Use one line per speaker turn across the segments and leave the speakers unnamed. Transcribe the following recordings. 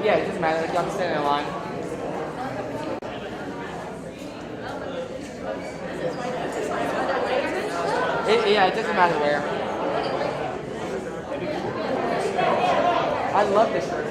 Yeah, it doesn't matter. Like, you have to stand in line. Yeah, it doesn't matter where. I love this shirt.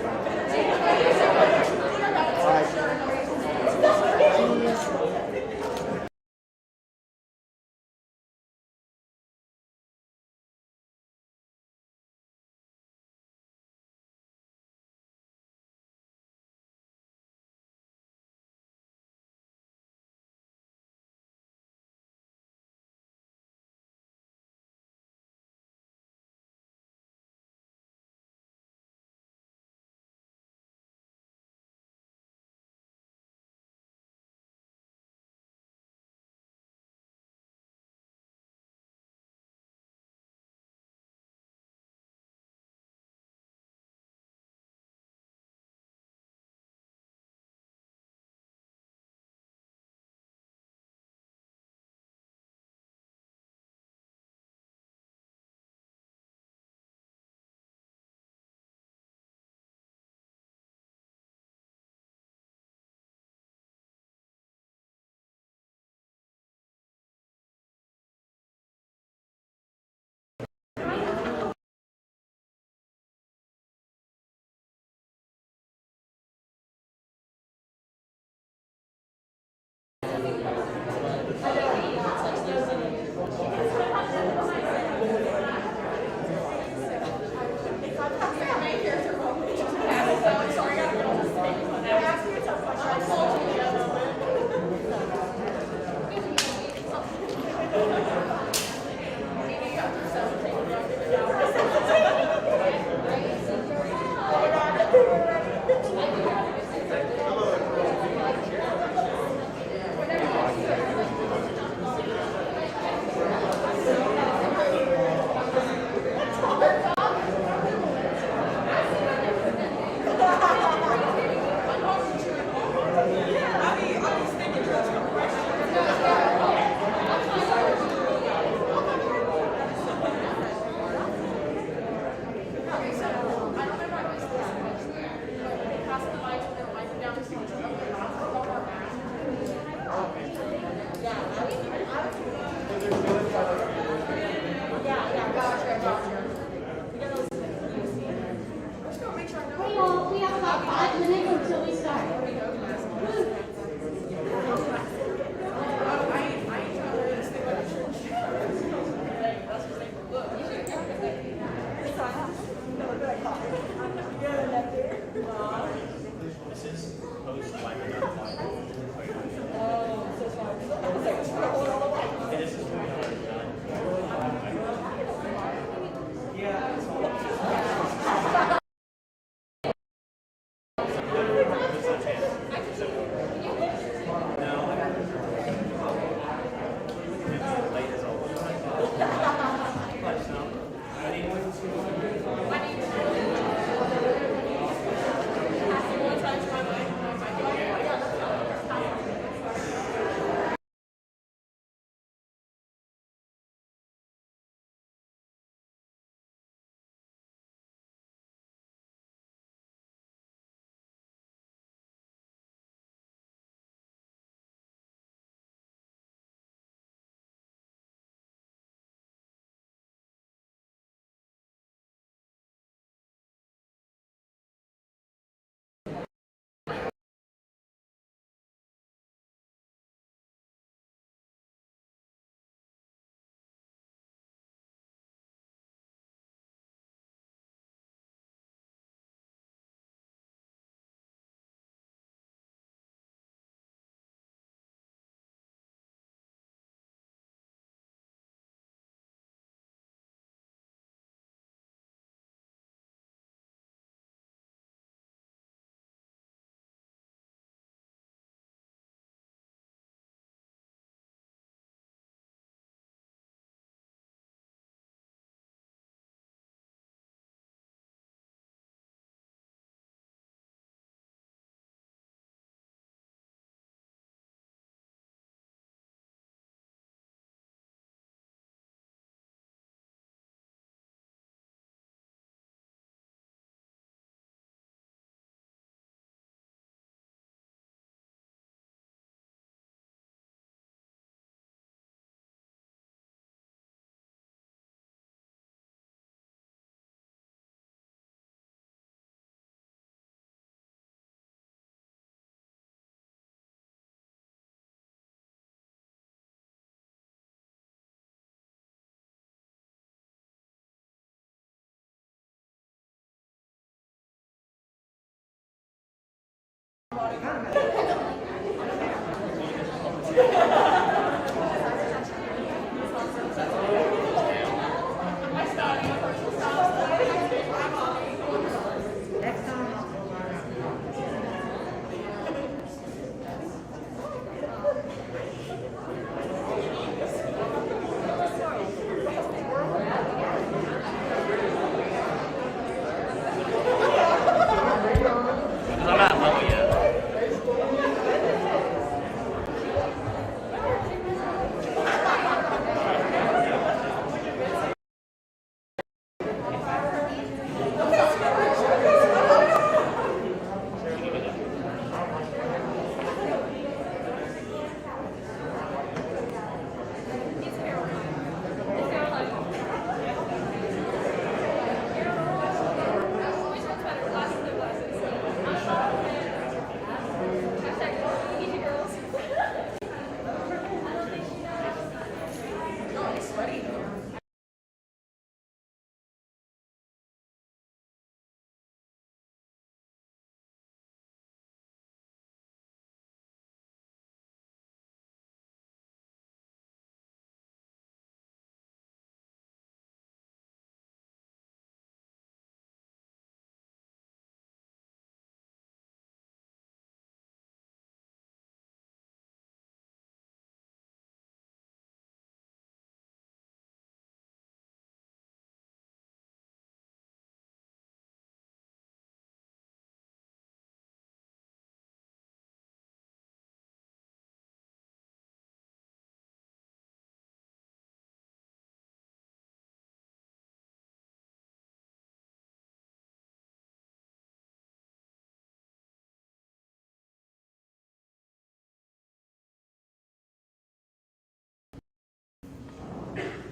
I'm not low yet.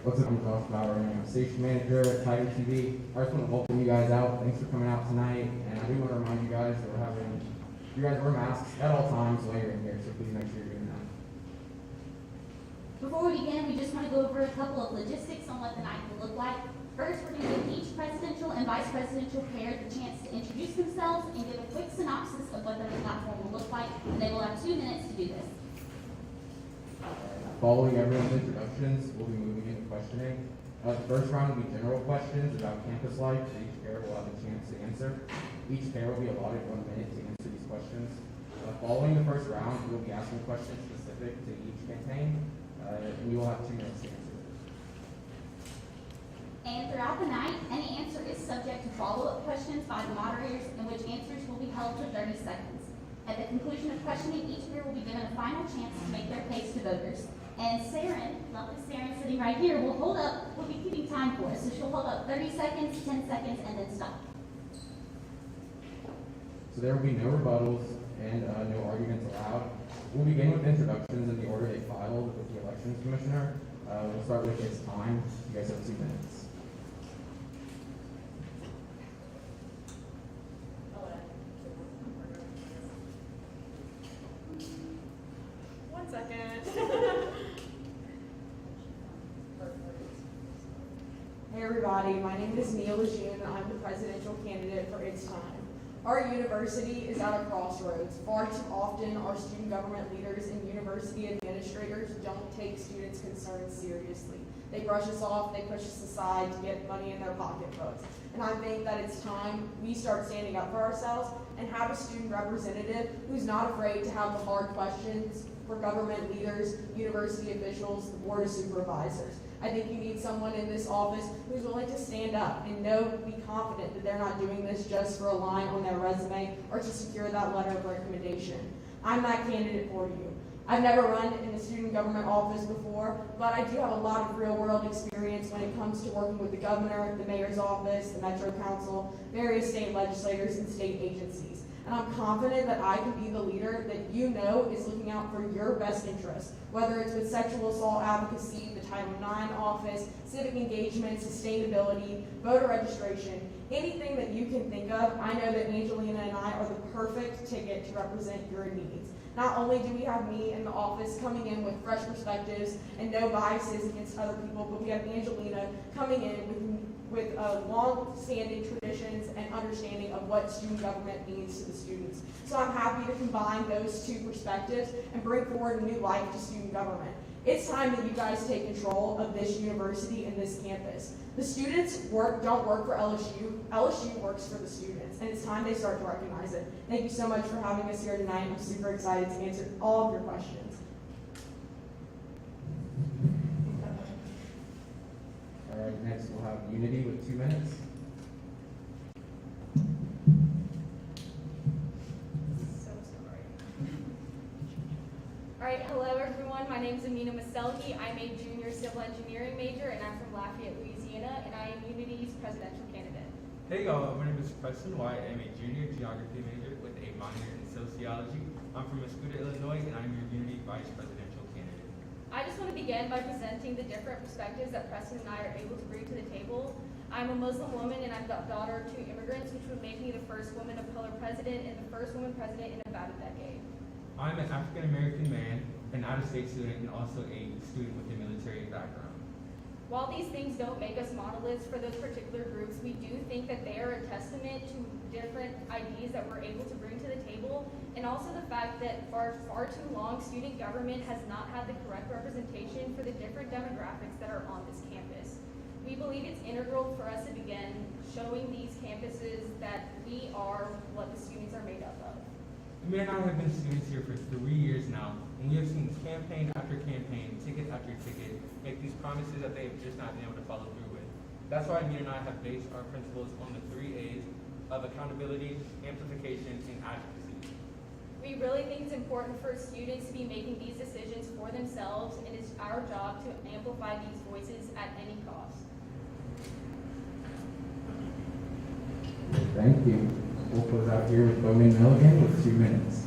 What's up, I'm Josh Bauer, I'm a station manager at Tiger TV. I just want to welcome you guys out. Thanks for coming out tonight. And I do want to remind you guys that you guys wear masks at all times while you're in here, so please make sure you're doing that.
Before we begin, we just want to go over a couple of logistics on what the night will look like. First, we're going to give each presidential and vice presidential pair the chance to introduce themselves and give a quick synopsis of what their platform will look like, and they will have 2 minutes to do this.
Following everyone's introductions, we'll be moving into questioning. The first round will be general questions about campus life that each pair will have a chance to answer. Each pair will be allotted 1 minute to answer these questions. Following the first round, we'll be asking questions specific to each campaign, and you will have 2 minutes to answer.
And throughout the night, any answer is subject to follow-up questions by the moderators, in which answers will be held for 30 seconds. At the conclusion of questioning, each pair will be given a final chance to make their case to voters. And Saren, lovely Saren sitting right here, will be keeping time for us. So she'll hold up 30 seconds, 10 seconds, and then stop.
So there will be no rebuttals and no arguments allowed. We'll begin with introductions in the order they filed with the elections commissioner. We'll start with his time. You guys have 2 minutes.
One second. Hey everybody, my name is Neil Lejeune. I'm the presidential candidate for It's Time. Our university is at a crossroads. Far too often, our student government leaders and university administrators don't take students' concerns seriously. They brush us off, they push us aside to get money in their pocketbooks. And I think that it's time we start standing up for ourselves and have a student representative who's not afraid to have the hard questions for government leaders, university officials, the board of supervisors. I think you need someone in this office who's willing to stand up and be confident that they're not doing this just for a line on their resume or to secure that letter of recommendation. I'm that candidate for you. I've never run in a student government office before, but I do have a lot of real world experience when it comes to working with the governor, the mayor's office, the Metro Council, various state legislators, and state agencies. And I'm confident that I can be the leader that you know is looking out for your best interests, whether it's with sexual assault advocacy, the Title IX office, civic engagement, sustainability, voter registration, anything that you can think of. I know that Angelina and I are the perfect ticket to represent your needs. Not only do we have me in the office coming in with fresh perspectives and no biases against other people, but we have Angelina coming in with with long-standing traditions and understanding of what student government means to the students. So I'm happy to combine those two perspectives and bring forward a new life to student government. It's time that you guys take control of this university and this campus. The students don't work for LSU. LSU works for the students, and it's time they start to recognize it. Thank you so much for having us here tonight. I'm super excited to answer all of your questions.
All right, next we'll have Unity with 2 minutes.
All right, hello everyone. My name is Amina Maselhi. I'm a junior civil engineering major, and I'm from Lafayette, Louisiana, and I am Unity's presidential candidate.
Hey y'all, my name is Preston White. I'm a junior geography major with a minor in sociology. I'm from Mascouda, Illinois, and I'm your Unity vice presidential candidate.
I just want to begin by presenting the different perspectives that Preston and I are able to bring to the table. I'm a Muslim woman, and I'm the daughter of 2 immigrants, which would make me the first woman of color president and the first woman president in about a decade.
I'm an African American man, an out-of-state student, and also a student with a military background.
While these things don't make us monoliths for those particular groups, we do think that they are a testament to different ideas that we're able to bring to the table, and also the fact that for far too long, student government has not had the correct representation for the different demographics that are on this campus. We believe it's integral for us to begin showing these campuses that we are what the students are made up of.
Amir and I have been students here for 3 years now, and we have seen campaign after campaign, ticket after ticket, make these promises that they have just not been able to follow through with. That's why Amir and I have based our principles on the 3 A's of accountability, amplification, and advocacy.
We really think it's important for students to be making these decisions for themselves, and it's our job to amplify these voices at any cost.
Thank you. We'll close out here with Bowman Milligan with 2 minutes.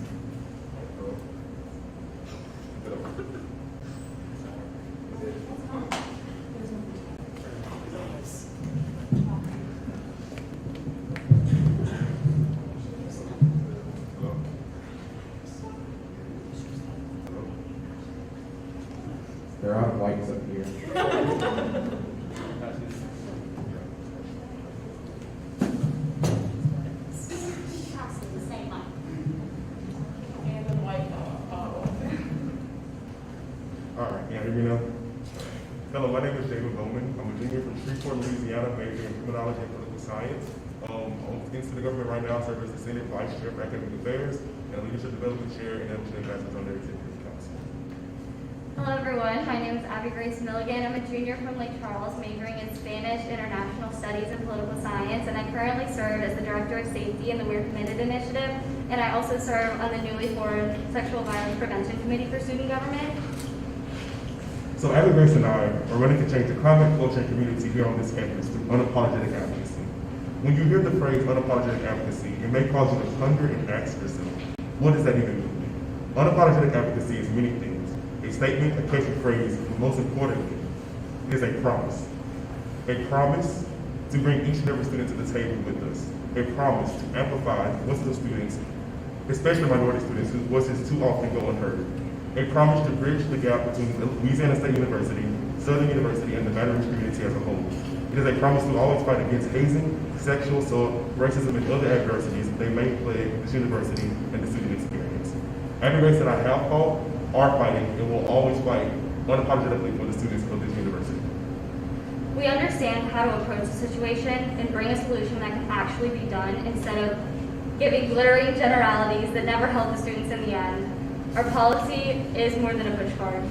There are lights up here.
Hello, my name is David Bowman. I'm a junior from Shreveport, Louisiana, majoring in criminology and political science. I'm into the government right now, serve as the Senate Vice Chair for Academic Affairs and Leadership Development Chair and Education Ambassador on the Executive Council.
Hello everyone, my name is Abby Grace Milligan. I'm a junior from Lake Charles, majoring in Spanish, International Studies, and Political Science, and I currently serve as the Director of Safety in the We're Committed initiative, and I also serve on the newly formed Sexual Violence Prevention Committee for Student Government.
So Abby Grace and I are running to change the climate, culture, and community here on this campus through unapologetic advocacy. When you hear the phrase unapologetic advocacy, it may cause you to ponder and ask yourself, what does that even mean? Unapologetic advocacy is many things. A statement, a catchy phrase, but most importantly, it is a promise. A promise to bring each and every student to the table with us. A promise to amplify voices of students, especially minority students whose voices too often go unheard. A promise to bridge the gap between Louisiana State University, Southern University, and the Baton Rouge community as a whole. It is a promise to always fight against hazing, sexual assault, racism, and other adversities that may plague this university and the student experience. Abby Grace and I have fought, are fighting, and will always fight unapologetically for the students of this university.
We understand how to approach the situation and bring a solution that can actually be done instead of giving glittering generalities that never help the students in the end. Our policy is more than a push card.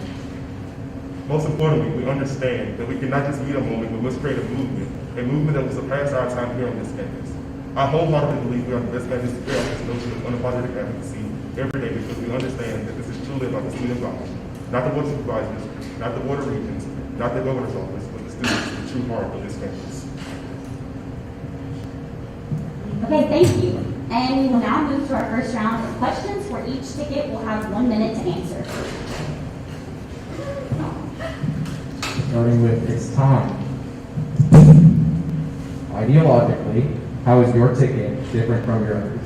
Most importantly, we understand that we cannot just meet a moment, but must create a movement that will surpass our time here on this campus. I wholeheartedly believe we are the best campus to carry out this notion of unapologetic advocacy every day because we understand that this is truly about the student body, not the board of supervisors, not the board of regents, not the governor's office, but the students, the true heart of this campus.
Okay, thank you. And we will now move to our first round of questions where each ticket will have 1 minute to answer.
Starting with it's time. Ideologically, how is your ticket different from your others?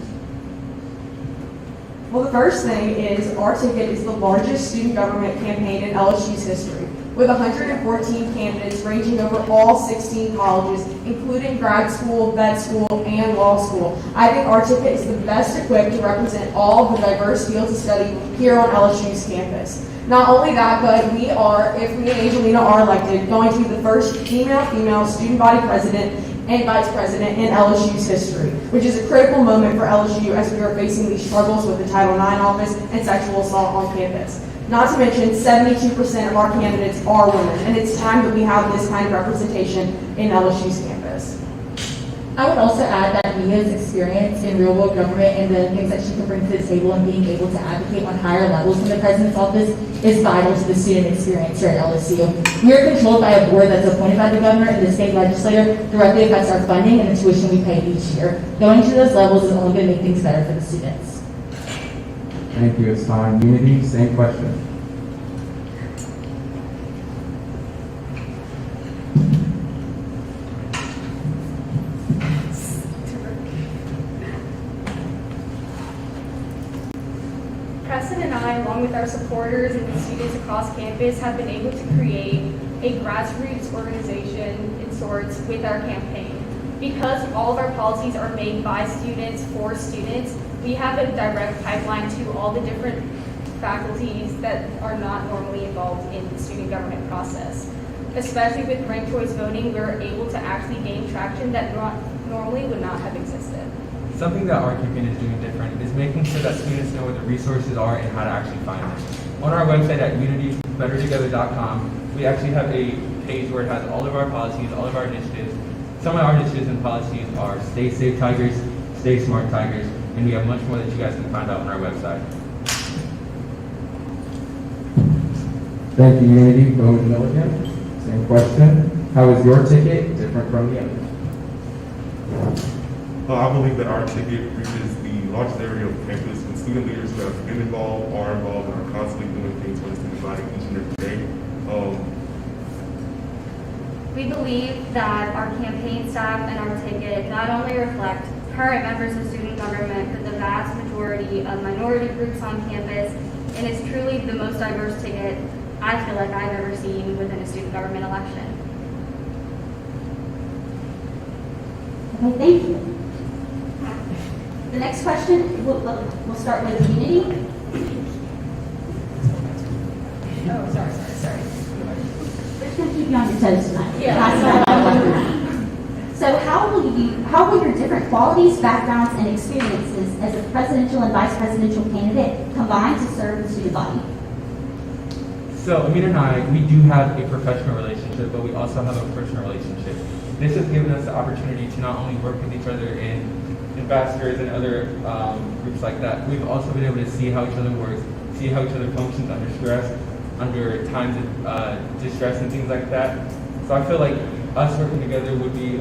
Well, the first thing is our ticket is the largest student government campaign in LSU's history. with 114 candidates ranging over all 16 colleges, including grad school, vet school, and law school. I think our ticket is the best equipped to represent all of the diverse fields of study here on LSU's campus. Not only that, but we are, if me and Angelina are elected, going to be the first female student body president and vice president in LSU's history, which is a critical moment for LSU as we are facing these struggles with the Title IX office and sexual assault on campus. Not to mention, 72% of our candidates are women, and it's time that we have this kind of representation in LSU's campus.
I would also add that Mia's experience in real world government and the things that she can bring to the table and being able to advocate on higher levels in the president's office is vital to the student experience here at LSU. We are controlled by a board that's appointed by the governor, and the state legislature directly affects our funding and the tuition we pay each year. Going to those levels is only going to make things better for the students.
Thank you. It's time. Unity, same question.
Preston and I, along with our supporters and the students across campus, have been able to create a grassroots organization in sorts with our campaign. Because all of our policies are made by students for students, we have a direct pipeline to all the different faculties that are not normally involved in the student government process. Especially with ranked choice voting, we're able to actually gain traction that normally would not have existed.
Something that our campaign is doing different is making sure that students know where the resources are and how to actually find them. On our website at unitybettertogether.com, we actually have a page where it has all of our policies, all of our initiatives. Some of our initiatives and policies are Stay Safe Tigers, Stay Smart Tigers, and we have much more that you guys can find out on our website.
Thank you, Unity. Bowman Milligan, same question. How is your ticket different from the others?
I believe that our ticket reaches the largest area of campus and student leaders who have been involved, are involved, and are constantly doing things for the student body each and every day.
We believe that our campaign staff and our ticket not only reflect current members of student government, but the vast majority of minority groups on campus, and is truly the most diverse ticket I feel like I've ever seen within a student government election.
Okay, thank you. The next question, we'll start with Unity.
Oh, sorry.
We're just going to keep you on your toes tonight.
Yeah.
So how will your different qualities, backgrounds, and experiences as a presidential and vice presidential candidate combine to serve the student body?
So Amina and I, we do have a professional relationship, but we also have a personal relationship. This has given us the opportunity to not only work with each other in ambassadors and other groups like that, we've also been able to see how each other works, see how each other functions under stress, under times of distress and things like that. So I feel like us working together would be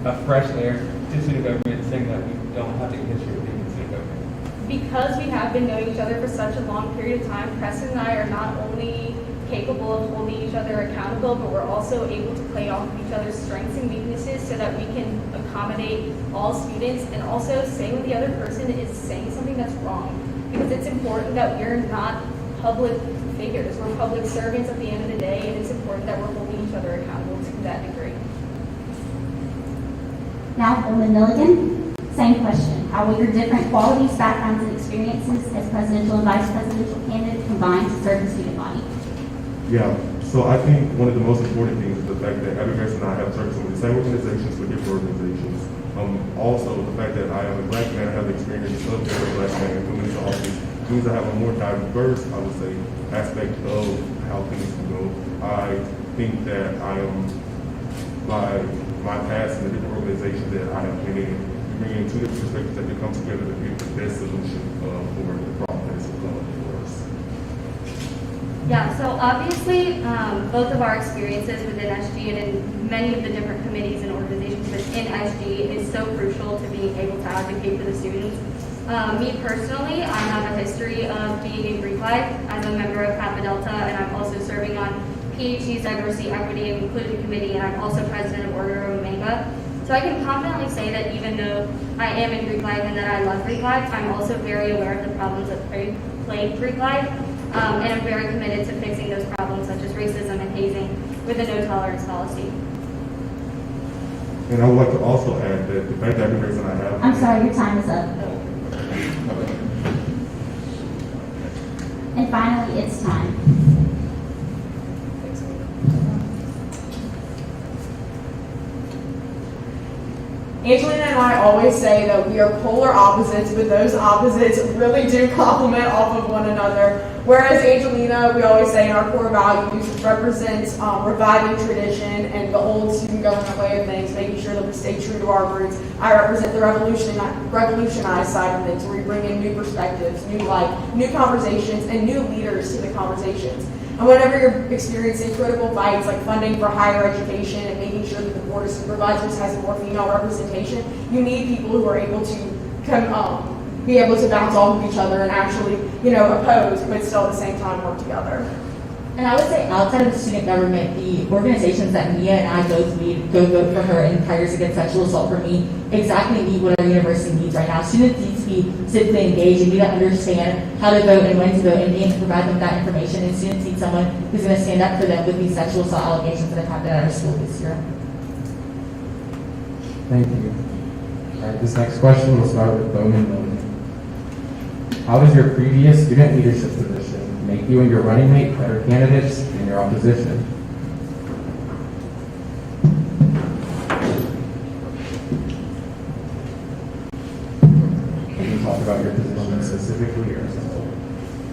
a fresh air to student government, saying that we don't have to get history of being in student government.
Because we have been knowing each other for such a long period of time, Preston and I are not only capable of holding each other accountable, but we're also able to play off of each other's strengths and weaknesses so that we can accommodate all students, and also saying when the other person is saying something that's wrong. Because it's important that we're not public figures. We're public servants at the end of the day, and it's important that we're holding each other accountable to that degree.
Now, Bowman Milligan, same question. How will your different qualities, backgrounds, and experiences as presidential and vice presidential candidates combine to serve the student body?
Yeah, so I think one of the most important things is the fact that Abby Grace and I have served some of the same organizations for different organizations. Also, the fact that I am a black man, I have the experience of being a black man and coming into office means I have a more diverse, I would say, aspect of how things can go. I think that I am, by my past and the different organizations that I have been in, we bring in two different perspectives that can come together to create the best solution for the problem that is for us.
Yeah, so obviously, both of our experiences within SG and in many of the different committees and organizations within SG is so crucial to being able to advocate for the students. Me personally, I have a history of being a Greek life as a member of Kappa Delta, and I'm also serving on PhD's Diversity, Equity, and Inclusion Committee, and I'm also president of Order of Omega. So I can confidently say that even though I am in Greek life and that I love Greek life, I'm also very aware of the problems that plague Greek life. And I'm very committed to fixing those problems such as racism and hazing with a no-tolerance policy.
And I would like to also add that the fact that every person I have.
I'm sorry, your time is up. And finally, it's time.
Angelina and I always say that we are polar opposites, but those opposites really do complement off of one another. Whereas Angelina, we always say in our core values, represents reviving tradition and the old student government way of things, making sure that we stay true to our roots. I represent the revolutionized side of things, where we bring in new perspectives, new light, new conversations, and new leaders to the conversations. And whenever you're experiencing critical fights like funding for higher education and making sure that the Board of Supervisors has more female representation, you need people who are able to be able to bounce off of each other and actually, oppose, but still at the same time work together.
And I would say outside of the student government, the organizations that Mia and I both lead, Go Vote for Her and Fighters Against Sexual Assault for Me, exactly meet what our university needs right now. Students need to be civically engaged and need to understand how to vote and when to vote and being to provide them that information. And students need someone who's going to stand up for them with these sexual assault allegations that have happened at our school this year.
Thank you. All right, this next question will start with Bowman Logan. How does your previous student leadership position make you and your running mate better candidates in your opposition? Can you talk about your position specifically or as a whole?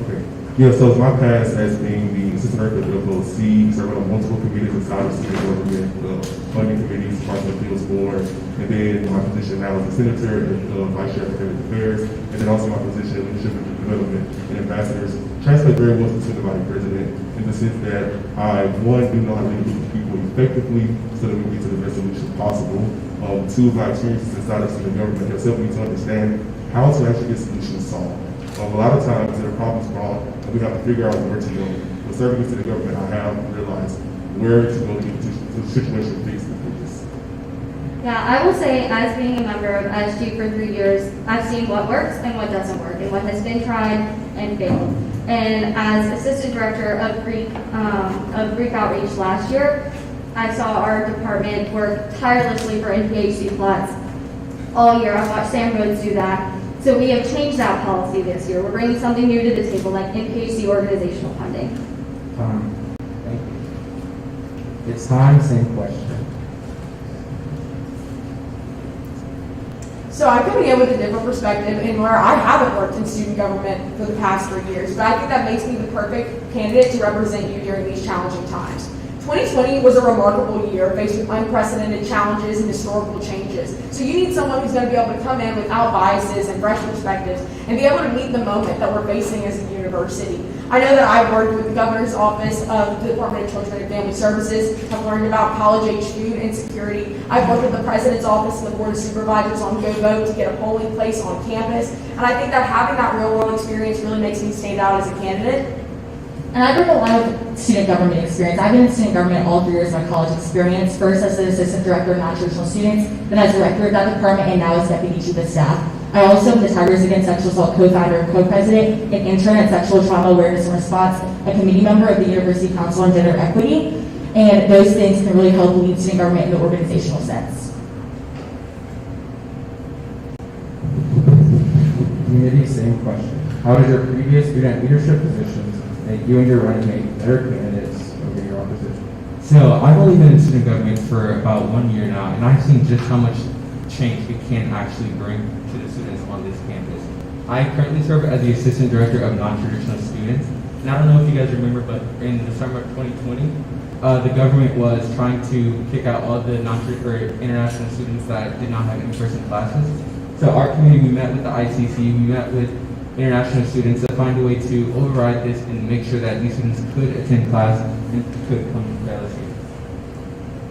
Okay. Yeah, so my past as being the assistant director of the LSU, serving on multiple committees inside of student government, funding committees, Department of Appeals Board, and then my position now as a senator, vice chair of academic affairs, and then also my position in leadership and development and ambassadors translate very well to student body president in the sense that I, one, do know how to lead people effectively so that we get to the best solution possible. Two, my experiences inside of student government has helped me to understand how to actually get solutions solved. A lot of times there are problems brought and we have to figure out where to go. With serving to the government, I have realized where to go to get the situation fixed the quickest.
Yeah, I will say, as being a member of SG for 3 years, I've seen what works and what doesn't work, and what has been tried and failed. And as assistant director of Greek outreach last year, I saw our department work tirelessly for NPHC plots all year. I watched Sam Rhodes do that. So we have changed that policy this year. We're bringing something new to the table, like NPHC organizational funding.
Thank you. It's time, same question.
So I'm coming in with a different perspective in where I haven't worked in student government for the past 3 years, but I think that makes me the perfect candidate to represent you during these challenging times. 2020 was a remarkable year faced with unprecedented challenges and historical changes. So you need someone who's going to be able to come in without biases and fresh perspectives and be able to meet the moment that we're facing as a university. I know that I've worked with the governor's office of the Department of Children and Family Services. I've learned about college-age food insecurity. I've worked with the president's office and the Board of Supervisors on Go Vote to get a polling place on campus. And I think that having that real-world experience really makes me stand out as a candidate.
And I bring a lot of student government experience. I've been in student government all 3 years of my college experience, first as the assistant director of non-traditional students, then as director of that department, and now as deputy chief of staff. I also am the Tigers Against Sexual Assault co-founder and co-president, an intern at Sexual Trauma Awareness and Response, a committee member of the University Council on Gender Equity, and those things can really help lead student government in the organizational sense.
Committee, same question. How did your previous student leadership positions make you and your running mate better candidates over your opposition?
So I've only been in student government for about 1 year now, and I've seen just how much change it can actually bring to the students on this campus. I currently serve as the assistant director of non-traditional students, and I don't know if you guys remember, but in the summer of 2020, the government was trying to kick out all the international students that did not have in-person classes. So our community, we met with the ICC, we met with international students to find a way to override this and make sure that these students could attend class and could come to LSU.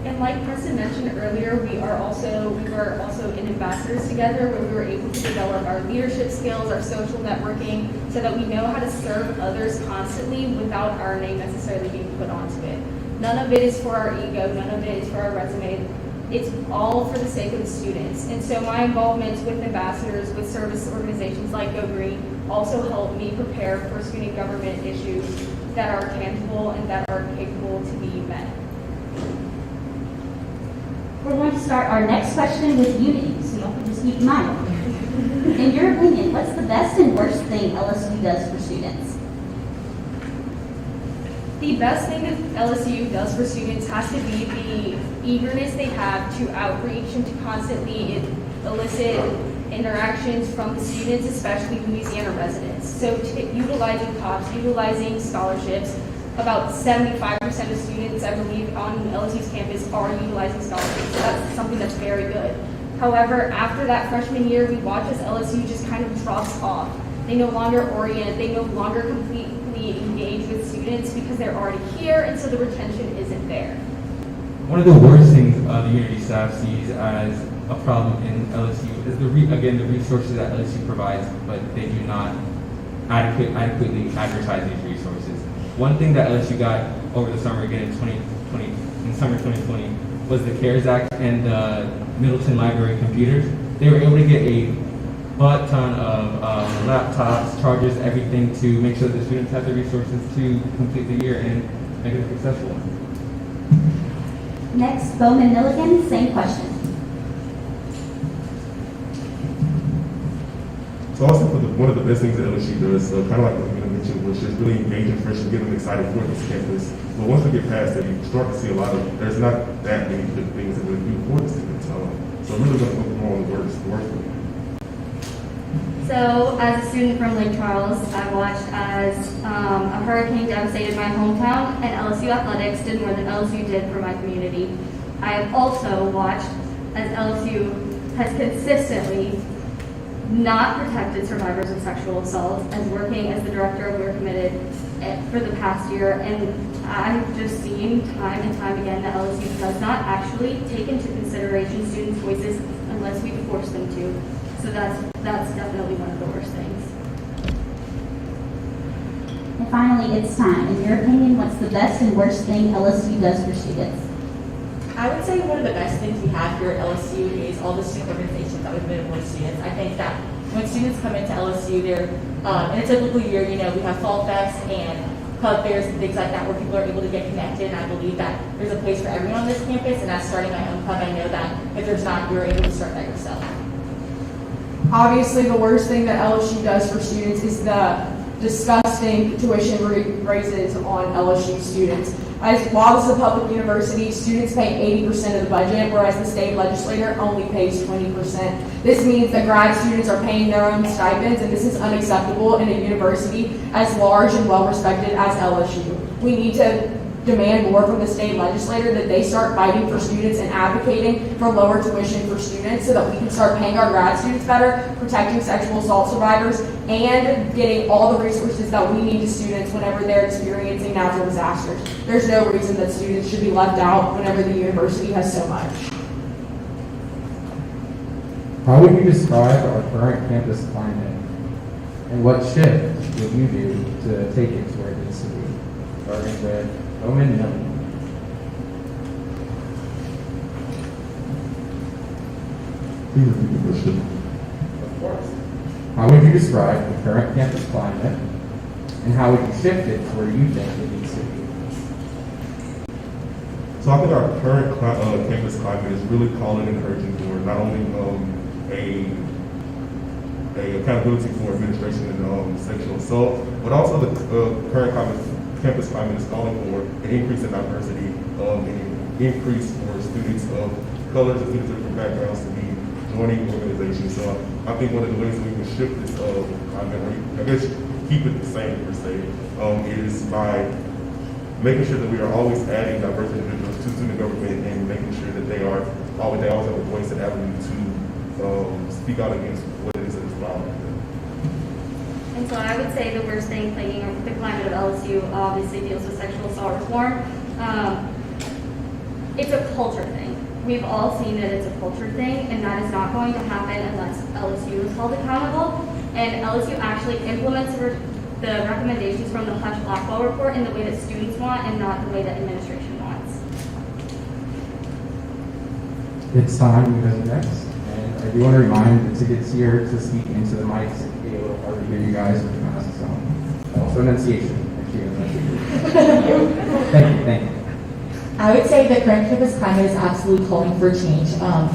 And like Preston mentioned earlier, we were also in ambassadors together where we were able to develop our leadership skills, our social networking, so that we know how to serve others constantly without our name necessarily being put onto it. None of it is for our ego, none of it is for our resume. it's all for the sake of the students. And so my involvement with ambassadors, with service organizations like Go Green, also help me prepare for student government issues that are tangible and that are capable to be met.
We're going to start our next question with unity, so y'all can just keep in mind. In your opinion, what's the best and worst thing LSU does for students?
The best thing that LSU does for students has to be the eagerness they have to outreach and to constantly elicit interactions from the students, especially Louisiana residents. So utilizing COPS, utilizing scholarships, about 75% of students, I believe, on LSU's campus are utilizing scholarships. So that's something that's very good. However, after that freshman year, we watch as LSU just kind of drops off. They no longer orient, they no longer completely engage with students because they're already here, and so the retention isn't there.
One of the worst things the Unity staff sees as a problem in LSU is the resources that LSU provides, but they do not adequately advertise these resources. One thing that LSU got over the summer, again in summer 2020, was the CARES Act and the Middleton Library computers. They were able to get a butt ton of laptops, chargers, everything to make sure that the students have the resources to complete the year and make it a successful one.
Next, Bowman Milligan, same question.
So also one of the best things that LSU does, kind of like what you mentioned, was just really engaging freshmen, get them excited for this campus. But once we get past that, you start to see a lot of, there's not that many good things that we do for the students. So I'm really going to focus more on the worst thing.
So, as a student from Lake Charles, I watched as a hurricane devastated my hometown, and LSU athletics did more than LSU did for my community. I have also watched as LSU has consistently not protected survivors of sexual assault, as working as the director of We're Committed for the past year, and I've just seen time and time again that LSU does not actually take into consideration students' voices unless we force them to. So that's definitely one of the worst things.
And finally, it's time. In your opinion, what's the best and worst thing LSU does for students?
I would say one of the best things we have here at LSU is all the student organizations that we've been with students. I think that when students come into LSU, they're in a typical year, we have fall fest and club fairs and things like that where people are able to get connected, and I believe that there's a place for everyone on this campus, and as starting my own club, I know that if there's not, you're able to start that yourself.
Obviously, the worst thing that LSU does for students is the disgusting tuition raises on LSU students. While this is a public university, students pay 80% of the budget, whereas the state legislature only pays 20%. This means that grad students are paying their own stipends, and this is unacceptable in a university as large and well-respected as LSU. We need to demand more from the state legislature that they start fighting for students and advocating for lower tuition for students so that we can start paying our grad students better, protecting sexual assault survivors, and getting all the resources that we need to students whenever they're experiencing natural disasters. There's no reason that students should be left out whenever the university has so much.
How would you describe our current campus climate? And what shift would you do to take it to where it needs to be? Starting with Bowman Milligan.
Please repeat the question.
Of course. How would you describe the current campus climate? And how would you shift it to where you think it needs to be?
So I think our current campus climate is really calling and urging for not only a accountability for administration and sexual assault, but also the current campus climate is calling for an increase in diversity and an increase for students of colors and students of different backgrounds to be joining organizations. So I think one of the ways that we can shift this climate, or I guess keep it the same per se, is by making sure that we are always adding diverse individuals to student government and making sure that they always have a voice and avenue to speak out against what it is that is wrong.
And so I would say the worst thing plaguing the climate of LSU obviously deals with sexual assault reform. It's a culture thing. We've all seen that it's a culture thing, and that is not going to happen unless LSU is held accountable. And LSU actually implements the recommendations from the Hush Blackwell report in the way that students want and not the way that administration wants.
It's time you guys are next. And I do want to remind the tickets here to speak into the mics. It can be a little hard to hear you guys with the masks on. Also enunciation. Thank you.
I would say the current campus climate is absolutely calling for change.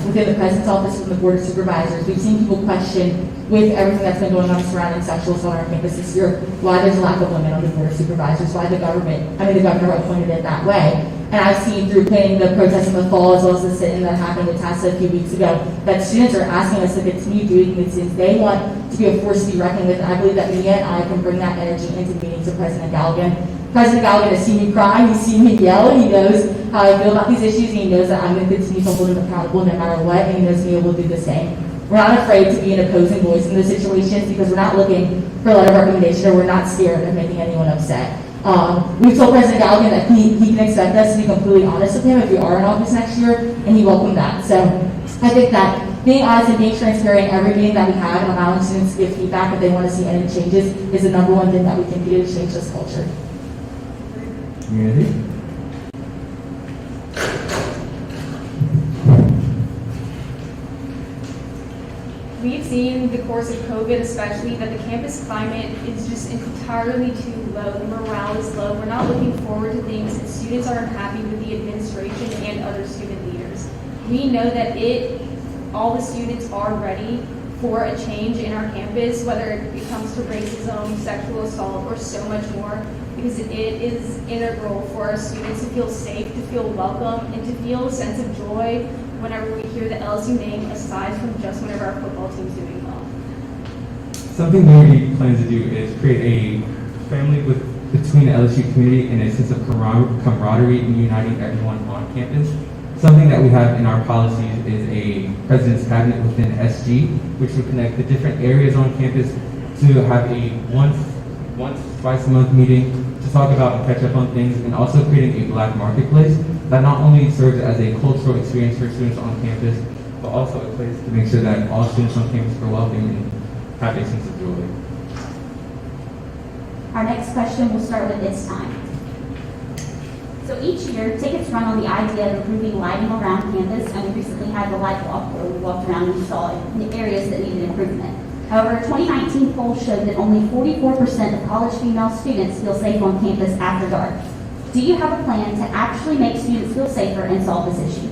Within the President's Office and the Board of Supervisors, we've seen people question, with everything that's been going on surrounding sexual assault on our campus this year, why there's a lack of women on the Board of Supervisors, why the governor appointed it that way. And I've seen through planning the protests in the fall, as well as the sit-in that happened in TASA a few weeks ago, that students are asking us to continue doing these things. They want to be a force to be reckoned with, and I believe that Mia and I can bring that energy into meetings with President Galligan. President Galligan has seen me cry, he's seen me yell, and he knows how I feel about these issues, and he knows that I'm going to continue to hold him accountable no matter what, and he knows Mia will do the same. We're not afraid to be an opposing voice in those situations because we're not looking for a letter of recommendation, or we're not scared of making anyone upset. We've told President Galligan that he can expect us to be completely honest with him if we are in office next year, and he welcomed that. So I think that being honest and being transparent in every meeting that we have and allowing students to give feedback if they want to see any changes is the number one thing that we can do to change this culture.
Community.
We've seen the course of COVID especially that the campus climate is just entirely too low. The morale is low. We're not looking forward to things, and students are unhappy with the administration and other student leaders. We know that all the students are ready for a change in our campus, whether it comes to racism, sexual assault, or so much more, because it is integral for our students to feel safe, to feel welcome, and to feel a sense of joy whenever we hear the LSU name, aside from just whenever our football team's doing well.
Something we plan to do is create a family between the LSU community and a sense of camaraderie and uniting everyone on campus. Something that we have in our policies is a president's cabinet within SG, which would connect the different areas on campus to have a twice a month meeting to talk about and catch up on things, and also creating a black marketplace that not only serves as a cultural experience for students on campus, but also a place to make sure that all students on campus are welcome and have a sense of joy.
Our next question will start with "It's time." So each year, tickets run on the idea of improving lighting around campus, and we recently had the light walk where we walked around and saw the areas that needed improvement. However, a 2019 poll showed that only 44% of college female students feel safe on campus after dark. Do you have a plan to actually make students feel safer and solve this issue?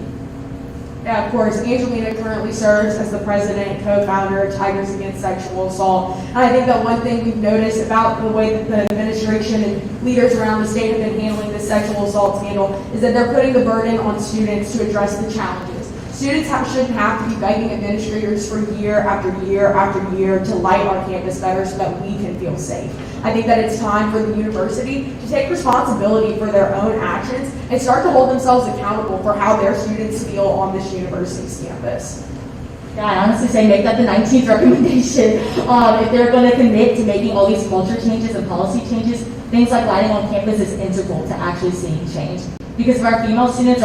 Yeah, of course. Angelina currently serves as the president and co-founder of Tigers Against Sexual Assault. And I think that one thing we've noticed about the way that the administration and leaders around the state have been handling this sexual assault scandal is that they're putting the burden on students to address the challenges. Students shouldn't have to be begging administrators for year after year after year to light our campus better so that we can feel safe. I think that it's time for the university to take responsibility for their own actions and start to hold themselves accountable for how their students feel on this university's campus.
Yeah, I honestly say make that the 19th recommendation. If they're going to commit to making all these culture changes and policy changes, things like lighting on campus is integral to actually seeing change. Because if our female students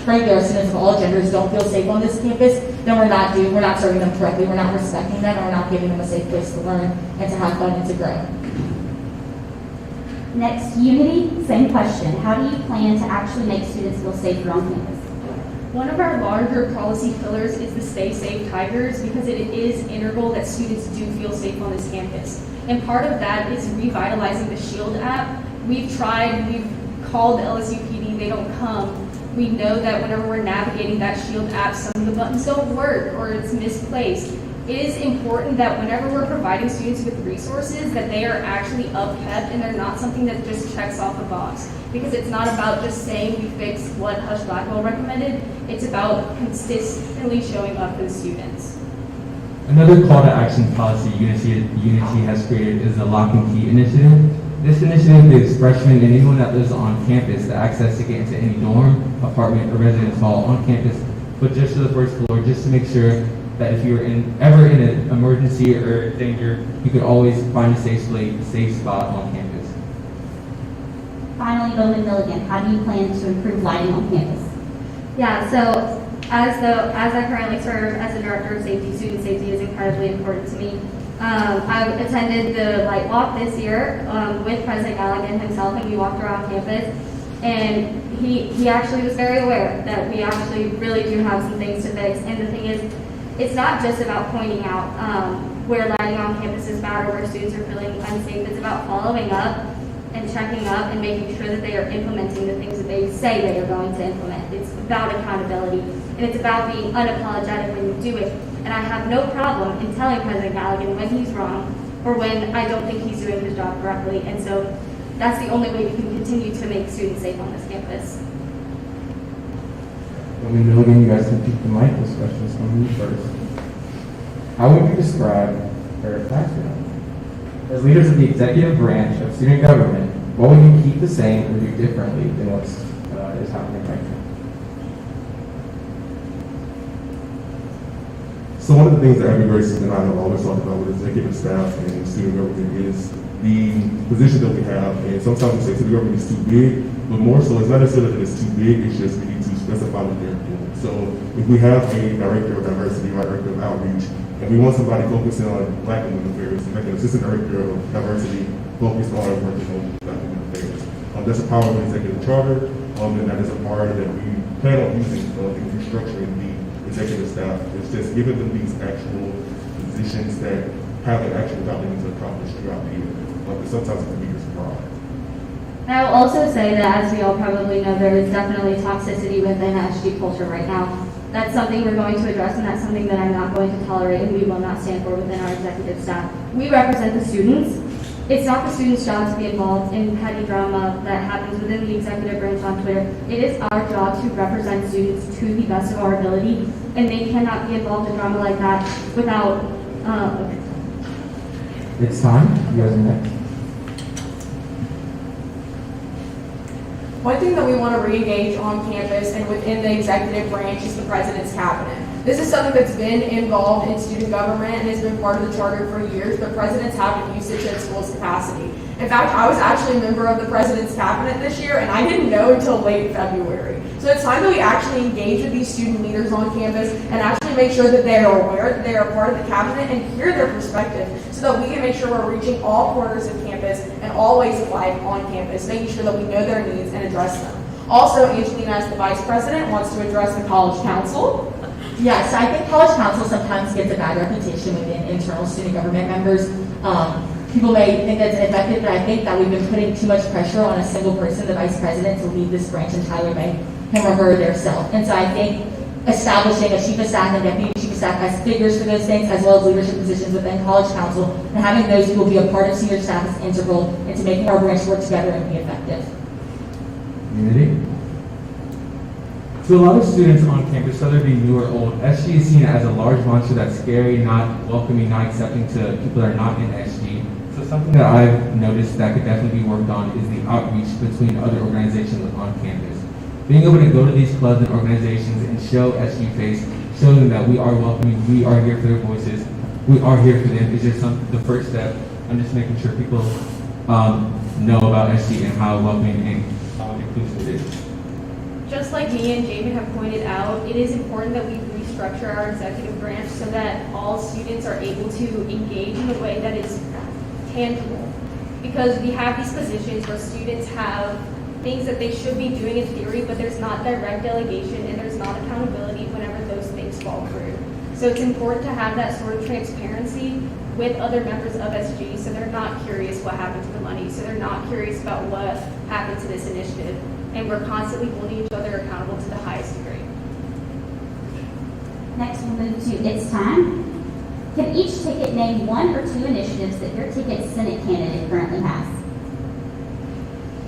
frankly, our students of all genders don't feel safe on this campus, then we're not serving them correctly, we're not respecting them, and we're not giving them a safe place to learn and to have fun and to grow.
Next, Unity, same question. How do you plan to actually make students feel safer on campus?
One of our larger policy pillars is the Stay Safe Tigers, because it is integral that students do feel safe on this campus. And part of that is revitalizing the SHIELD app. We've called the LSU PD, they don't come. We know that whenever we're navigating that SHIELD app, some of the buttons don't work or it's misplaced. It is important that whenever we're providing students with resources, that they are actually upkept and they're not something that just checks off a box. Because it's not about just saying we fixed what Hush Blackwell recommended, it's about consistently showing up for the students.
Another call to action policy Unity has created is the Lock and Key initiative. This initiative gives freshmen and anyone that lives on campus the access to get into any dorm, apartment, or residence hall on campus, but just to the first floor, just to make sure that if you're ever in an emergency or danger, you could always find a safe spot on campus.
Finally, Bowman Milligan, how do you plan to improve lighting on campus?
Yeah, so as I currently serve as the director of safety, student safety is incredibly important to me. I've attended the light walk this year with President Galligan himself, and we walked around campus. And he actually was very aware that we actually really do have some things to fix. And the thing is, it's not just about pointing out where lighting on campus is bad or where students are feeling unsafe. It's about following up and checking up and making sure that they are implementing the things that they say they are going to implement. It's about accountability, and it's about being unapologetic when you do it. And I have no problem in telling President Galligan when he's wrong or when I don't think he's doing his job correctly. And so that's the only way we can continue to make students safe on this campus.
Let me know again, you guys can keep the mic. This question is from you first. How would you describe Eric Claxton? As leaders of the executive branch of student government, what would you keep the same or do differently than what is happening right now?
So one of the things that Abby Grace and I have always talked about with executive staff and student government is the position that we have. And sometimes we say student government is too big, but more so it's not necessarily that it's too big, it's just we need to specify what they're doing. So if we have a director of diversity, director of outreach, and we want somebody focusing on Black and women affairs, like an assistant director of diversity focused on working on Black and women affairs. That's a power of the executive charter, and that is a part that we plan on using in restructuring the executive staff. It's just giving them these actual positions that have an actual job they need to accomplish throughout the year. But sometimes it can be just broad.
And I will also say that, as we all probably know, there is definitely toxicity within SG culture right now. That's something we're going to address, and that's something that I'm not going to tolerate and we will not stand for within our executive staff. We represent the students. It's not the students' job to be involved in petty drama that happens within the executive branch on Twitter. It is our job to represent students to the best of our ability, and they cannot be involved in drama like that without...
It's time. You guys are next.
One thing that we want to re-engage on campus and within the executive branch is the president's cabinet. This is something that's been involved in student government and has been part of the charter for years, but presidents haven't used it to its fullest capacity. In fact, I was actually a member of the president's cabinet this year, and I didn't know until late February. So it's time that we actually engage with these student leaders on campus and actually make sure that they are aware that they are part of the cabinet and hear their perspective so that we can make sure we're reaching all corners of campus and all ways of life on campus, making sure that we know their needs and address them. Also, Angelina, as the vice president, wants to address the college council.
Yes, I think college council sometimes gets a bad reputation within internal student government members. People may think that's ineffective, but I think that we've been putting too much pressure on a single person, the vice president, to lead this branch entirely by him or her theirself. And so I think establishing a chief of staff and deputy chief of staff as figures for those things, as well as leadership positions within college council, and having those people be a part of senior staff is integral into making our branch work together and be effective.
Unity.
To a lot of students on campus, whether it be new or old, SG is seen as a large monster that's scary, not welcoming, not accepting to people that are not in SG. So something that I've noticed that could definitely be worked on is the outreach between other organizations on campus. Being able to go to these clubs and organizations and show SG face, show them that we are welcoming, we are here for their voices, we are here for them is just the first step. I'm just making sure people know about SG and how welcoming and inclusive it is.
Just like me and Jamin have pointed out, it is important that we restructure our executive branch so that all students are able to engage in a way that is tangible. Because we have these positions where students have things that they should be doing in theory, but there's not direct delegation and there's not accountability whenever those things fall through. So it's important to have that sort of transparency with other members of SG so they're not curious what happened to the money, so they're not curious about what happened to this initiative. And we're constantly holding each other accountable to the highest degree.
Next, we'll move to It's Time. Can each ticket name one or two initiatives that your ticket Senate candidate currently has?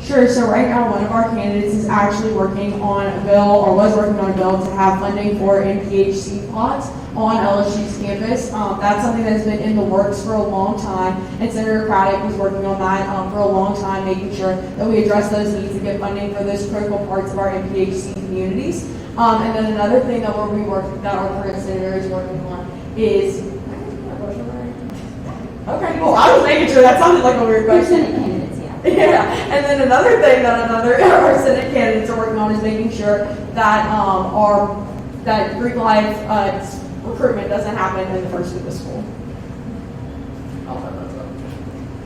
Sure, so right now one of our candidates is actually working on a bill, or was working on a bill to have funding for MPHC pods on LSU's campus. That's something that's been in the works for a long time, and Senator Craddock was working on that for a long time, making sure that we address those needs and get funding for those critical parts of our MPHC communities. And then another thing that that our current senator is working on is, okay, cool. I was making sure that sounded like a weird question.
Senate candidates, yeah.
Yeah, and then another thing that our Senate candidates are working on is making sure that that Greek life recruitment doesn't happen in the first week of school.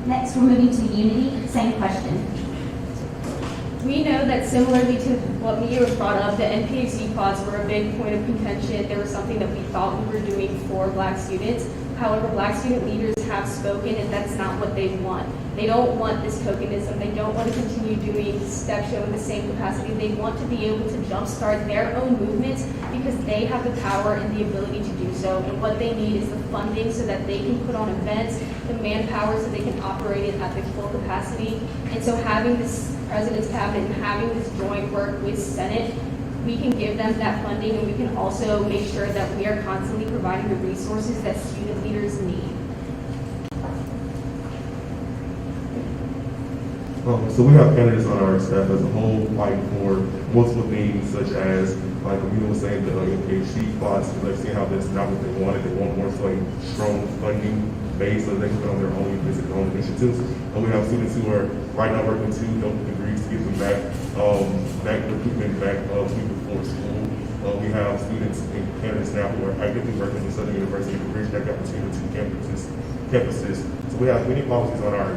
Next, we're moving to Unity. Same question.
We know that similarly to what Mia was brought up, the NPHC pods were a big point of contention. They were something that we thought we were doing for Black students. However, Black student leaders have spoken, and that's not what they want. They don't want this tokenism. They don't want to continue doing step show in the same capacity. They want to be able to jumpstart their own movements because they have the power and the ability to do so. And what they need is the funding so that they can put on events, the manpower so they can operate it at their full capacity. And so having this President's Cabinet and having this joint work with Senate, we can give them that funding, and we can also make sure that we are constantly providing the resources that student leaders need.
So we have candidates on our staff as a whole, like for multiple things such as, like Amina was saying, the PhD plots, like seeing how that's not what they wanted. They want more so a strong funding base so they can put on their own events and their own initiatives. And we have students who are right now working to help degrees to get them back, back recruitment, back people before school. We have students and candidates now who are actively working at Southern University to bridge that gap between the two campuses. So we have many policies on our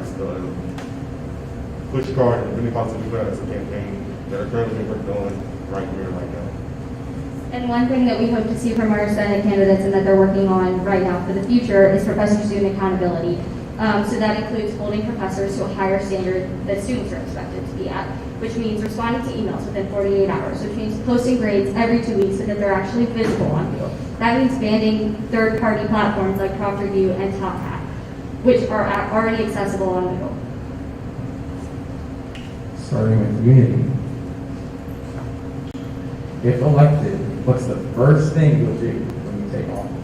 push card and many policies we have as a campaign that are currently being worked on right here, right now.
And one thing that we hope to see from our Senate candidates and that they're working on right now for the future is professor-student accountability. So that includes holding professors to a higher standard that students are expected to be at, which means responding to emails within 48 hours, which means posting grades every 2 weeks so that they're actually visible on Google. That means banning third-party platforms like ProctorU and Top Hat, which are already accessible on Google.
Starting with unity. If elected, what's the first thing you'll do when you take office?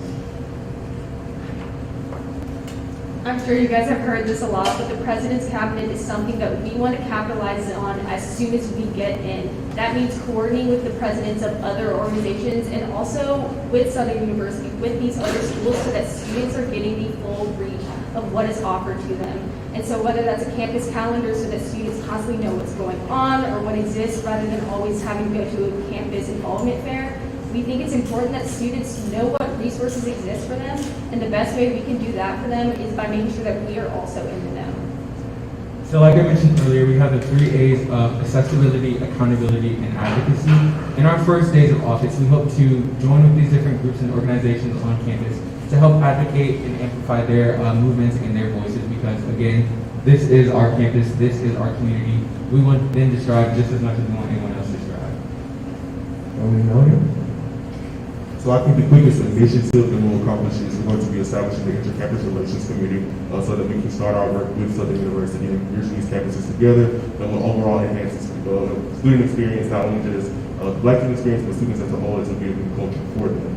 I'm sure you guys have heard this a lot, but the President's Cabinet is something that we want to capitalize on as soon as we get in. That means coordinating with the presidents of other organizations and also with Southern University, with these other schools, so that students are getting the full reach of what is offered to them. And so whether that's a campus calendar so that students constantly know what's going on or what exists rather than always having to go to a campus involvement fair, we think it's important that students know what resources exist for them, and the best way we can do that for them is by making sure that we are also in the know.
So like I mentioned earlier, we have the 3 A's of accessibility, accountability, and advocacy. In our first days of office, we hope to join with these different groups and organizations on campus to help advocate and amplify their movements and their voices, because again, this is our campus, this is our community. We want them to strive just as much as we want anyone else to strive.
So I think the quickest initiative that we'll accomplish is we're going to be establishing the Intercampus Relations Committee so that we can start our work with Southern University and bridge these campuses together that will overall enhance the student experience, not only just the Black student experience, but students as a whole, as a good culture for them.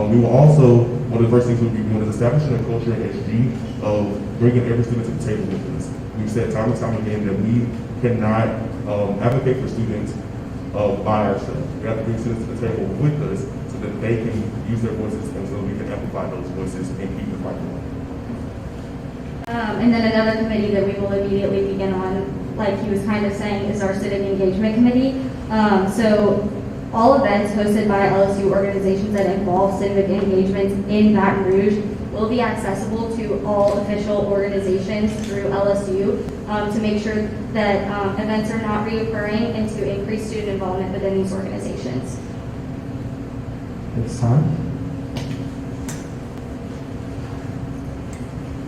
We will also, one of the first things we'll be doing is establishing a culture in SG of bringing every student to the table with us. We've said time and time again that we cannot advocate for students by ourselves. We have to bring students to the table with us so that they can use their voices and so we can amplify those voices and keep the fight going.
And then another committee that we will immediately begin on, like he was kind of saying, is our Civic Engagement Committee. So all events hosted by LSU organizations that involve civic engagements in Baton Rouge will be accessible to all official organizations through LSU to make sure that events are not reoccurring and to increase student involvement within these organizations.
It's time.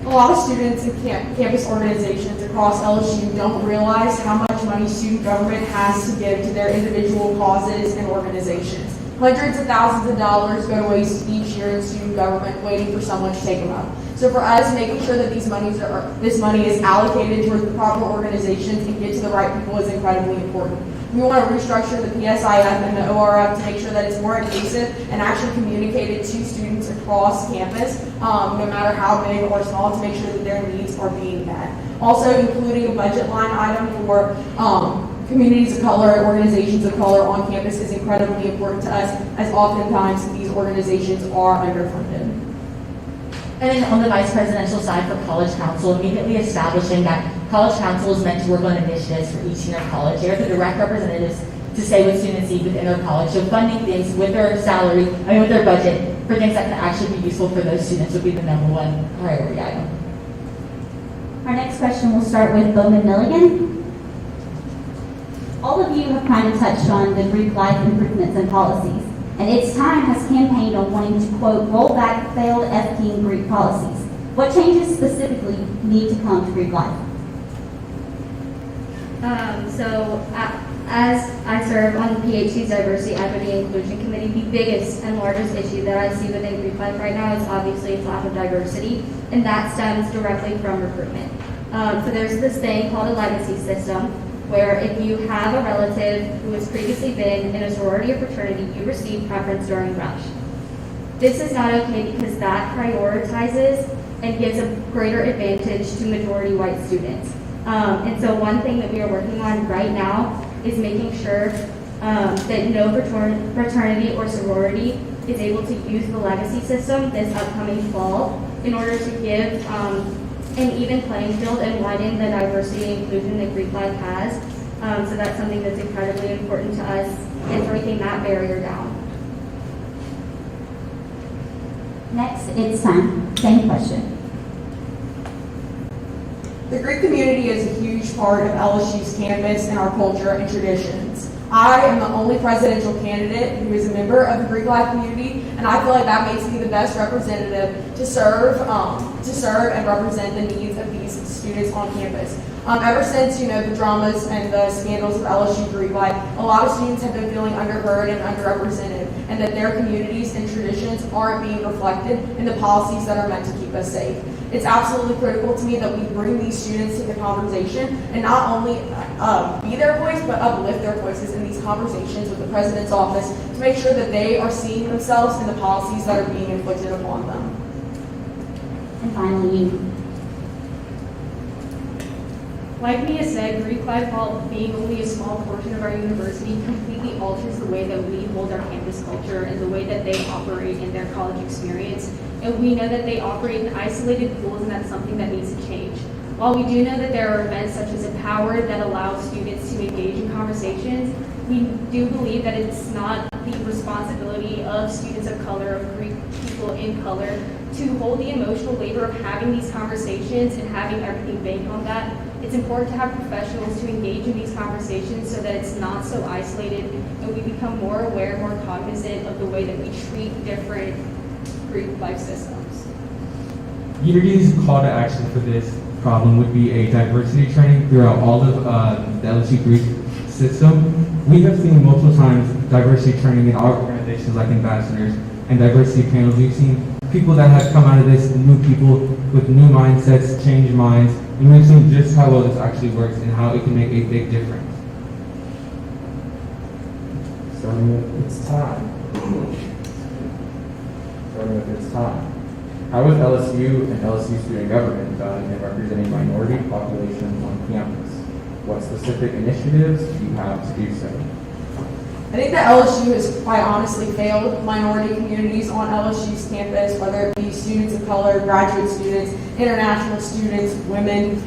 A lot of students and campus organizations across LSU don't realize how much money student government has to give to their individual causes and organizations. Hundreds of thousands of dollars go to waste each year in student government waiting for someone to take them up. So for us, making sure that this money is allocated towards the proper organizations and get to the right people is incredibly important. We want to restructure the PSIF and the ORF to make sure that it's more inclusive and actually communicated to students across campus, no matter how big or small, to make sure that their needs are being met. Also, including a budget line item for communities of color and organizations of color on campus is incredibly important to us, as oftentimes these organizations are underfunded.
And then on the vice presidential side for College Council, immediately establishing that College Council is meant to work on initiatives for each senior college. They're the direct representatives to say what students need within their college. So funding things with their with their budget for things that can actually be useful for those students would be the #1 priority item.
Our next question will start with Bowman Milligan.
All
all of you have kind of touched on the Greek life improvements and policies, and Its Time has campaigned on wanting to, quote, roll back failed F-King Greek policies. What changes specifically need to come to Greek life?
As I serve on the PHC's Diversity, Equity, and Inclusion Committee, the biggest and largest issue that I see within Greek life right now is obviously its lack of diversity, and that stems directly from recruitment. So there's this thing called a legacy system, where if you have a relative who has previously been in a sorority or fraternity, you receive preference during rush. This is not okay because that prioritizes and gives a greater advantage to majority white students. And so one thing that we are working on right now is making sure that no fraternity or sorority is able to use the legacy system this upcoming fall in order to give an even playing field and widen the diversity and inclusion that Greek life has. So that's something that's incredibly important to us, and breaking that barrier down.
Next, It's Time. Same question.
The Greek community is a huge part of LSU's campus and our culture and traditions. I am the only presidential candidate who is a member of the Greek life community, and I feel like that makes me the best representative to serve and represent the needs of these students on campus. Ever since the dramas and the scandals of LSU Greek life, a lot of students have been feeling underheard and underrepresented, and that their communities and traditions aren't being reflected in the policies that are meant to keep us safe. It's absolutely critical to me that we bring these students to the conversation and not only be their voice, but uplift their voices in these conversations with the president's office to make sure that they are seeing themselves in the policies that are being inflicted upon them.
And finally, you.
Like Mia said, Greek life, while being only a small portion of our university, completely alters the way that we hold our campus culture and the way that they operate in their college experience. And we know that they operate in isolated pools, and that's something that needs to change. While we do know that there are events such as Empowered that allow students to engage in conversations, we do believe that it's not the responsibility of students of color, of Greek people in color, to hold the emotional labor of having these conversations and having everything bank on that. It's important to have professionals to engage in these conversations so that it's not so isolated and we become more aware, more cognizant of the way that we treat different Greek life systems.
Unity's call to action for this problem would be a diversity training throughout all of the LSU Greek system. We have seen multiple times diversity training in our organizations like ambassadors and diversity panels. We've seen people that have come out of this, new people with new mindsets, changed minds, and we've seen just how well this actually works and how it can make a big difference.
Starting with It's Time. How is LSU and LSU student government done in representing minority populations on campus? What specific initiatives do you have to do so?
I think that LSU has quite honestly failed minority communities on LSU's campus, whether it be students of color, graduate students, international students, women.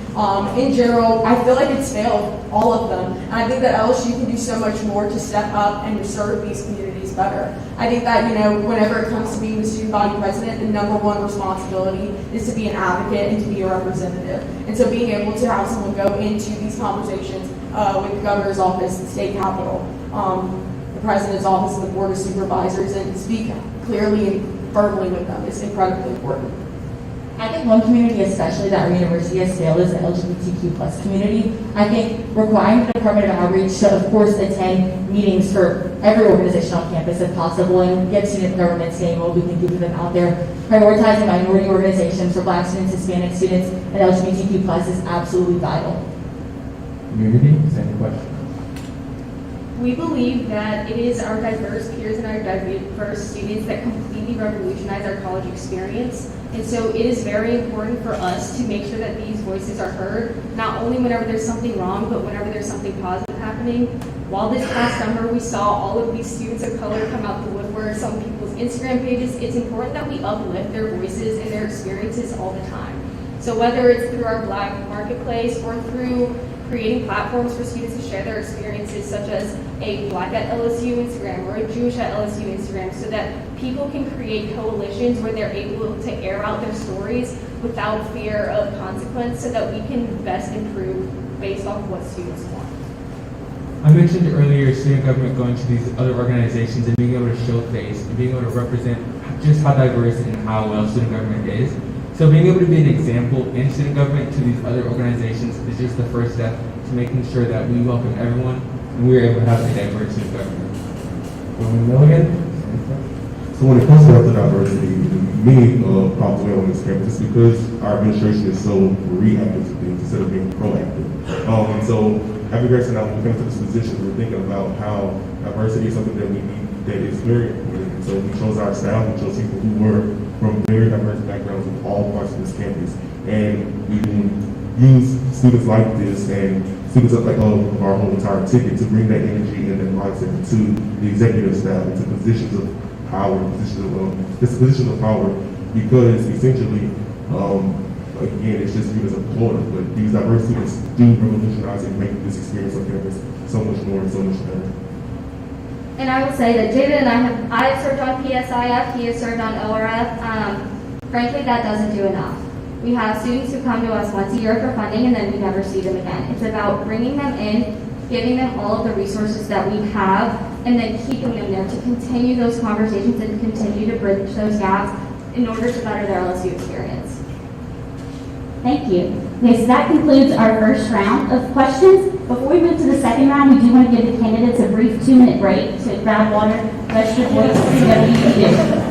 In general, I feel like it's failed all of them. And I think that LSU can do so much more to step up and to serve these communities better. I think that, whenever it comes to being the student body president, the number one responsibility is to be an advocate and to be a representative. And so being able to have someone go into these conversations with the governor's office, the state capitol, the president's office, and the board of supervisors, and speak clearly and firmly with them is incredibly important.
I think one community especially that our university has failed is the LGBTQ plus community. I think requiring the Department of Outreach to, of course, attend meetings for every organization on campus if possible and get student government saying what we can do for them out there. Prioritizing minority organizations for Black students, Hispanic students, and LGBTQ plus is absolutely vital.
Community, same question.
We believe that it is our diverse peers and our diverse students that completely revolutionize our college experience. And so it is very important for us to make sure that these voices are heard, not only whenever there's something wrong, but whenever there's something positive happening. While this past summer we saw all of these students of color come out the woodwork, some people's Instagram pages, it's important that we uplift their voices and their experiences all the time. So whether it's through our Black Marketplace or through creating platforms for students to share their experiences, such as a Black at LSU Instagram or a Jewish at LSU Instagram, so that people can create coalitions where they're able to air out their stories without fear of consequence, so that we can best improve based off what students want.
I mentioned earlier student government going to these other organizations and being able to show face and being able to represent just how diverse and how well student government is. So being able to be an example in student government to these other organizations is just the first step to making sure that we welcome everyone and we are able to have a diverse student government.
Milligan? So when it comes to health and diversity, many problems we have on this campus is because our administration is so reactive to things instead of being proactive. And so after Grace and I, when we came to this position, we were thinking about how diversity is something that we need, that is very important. And so we chose our staff, we chose people who were from very diverse backgrounds in all parts of this campus. And we use students like this and students like of our whole entire ticket to bring that energy and that mindset to the executive staff, into positions of power, positions of power, because essentially, again, it's just viewed as a ploy, but these diverse students do revolutionize and make this experience on campus so much more and so much better.
And I would say that David and I have served on PSIF, he has served on ORF. Frankly, that doesn't do enough. We have students who come to us once a year for funding and then we never see them again. It's about bringing them in, giving them all of the resources that we have, and then keeping them there to continue those conversations and continue to bridge those gaps in order to better their LSU experience.
Thank you. Okay, so that concludes our first round of questions. Before we move to the second round, we do want to give the candidates a brief 2-minute break to grab water, rest your voice, do whatever you need to do.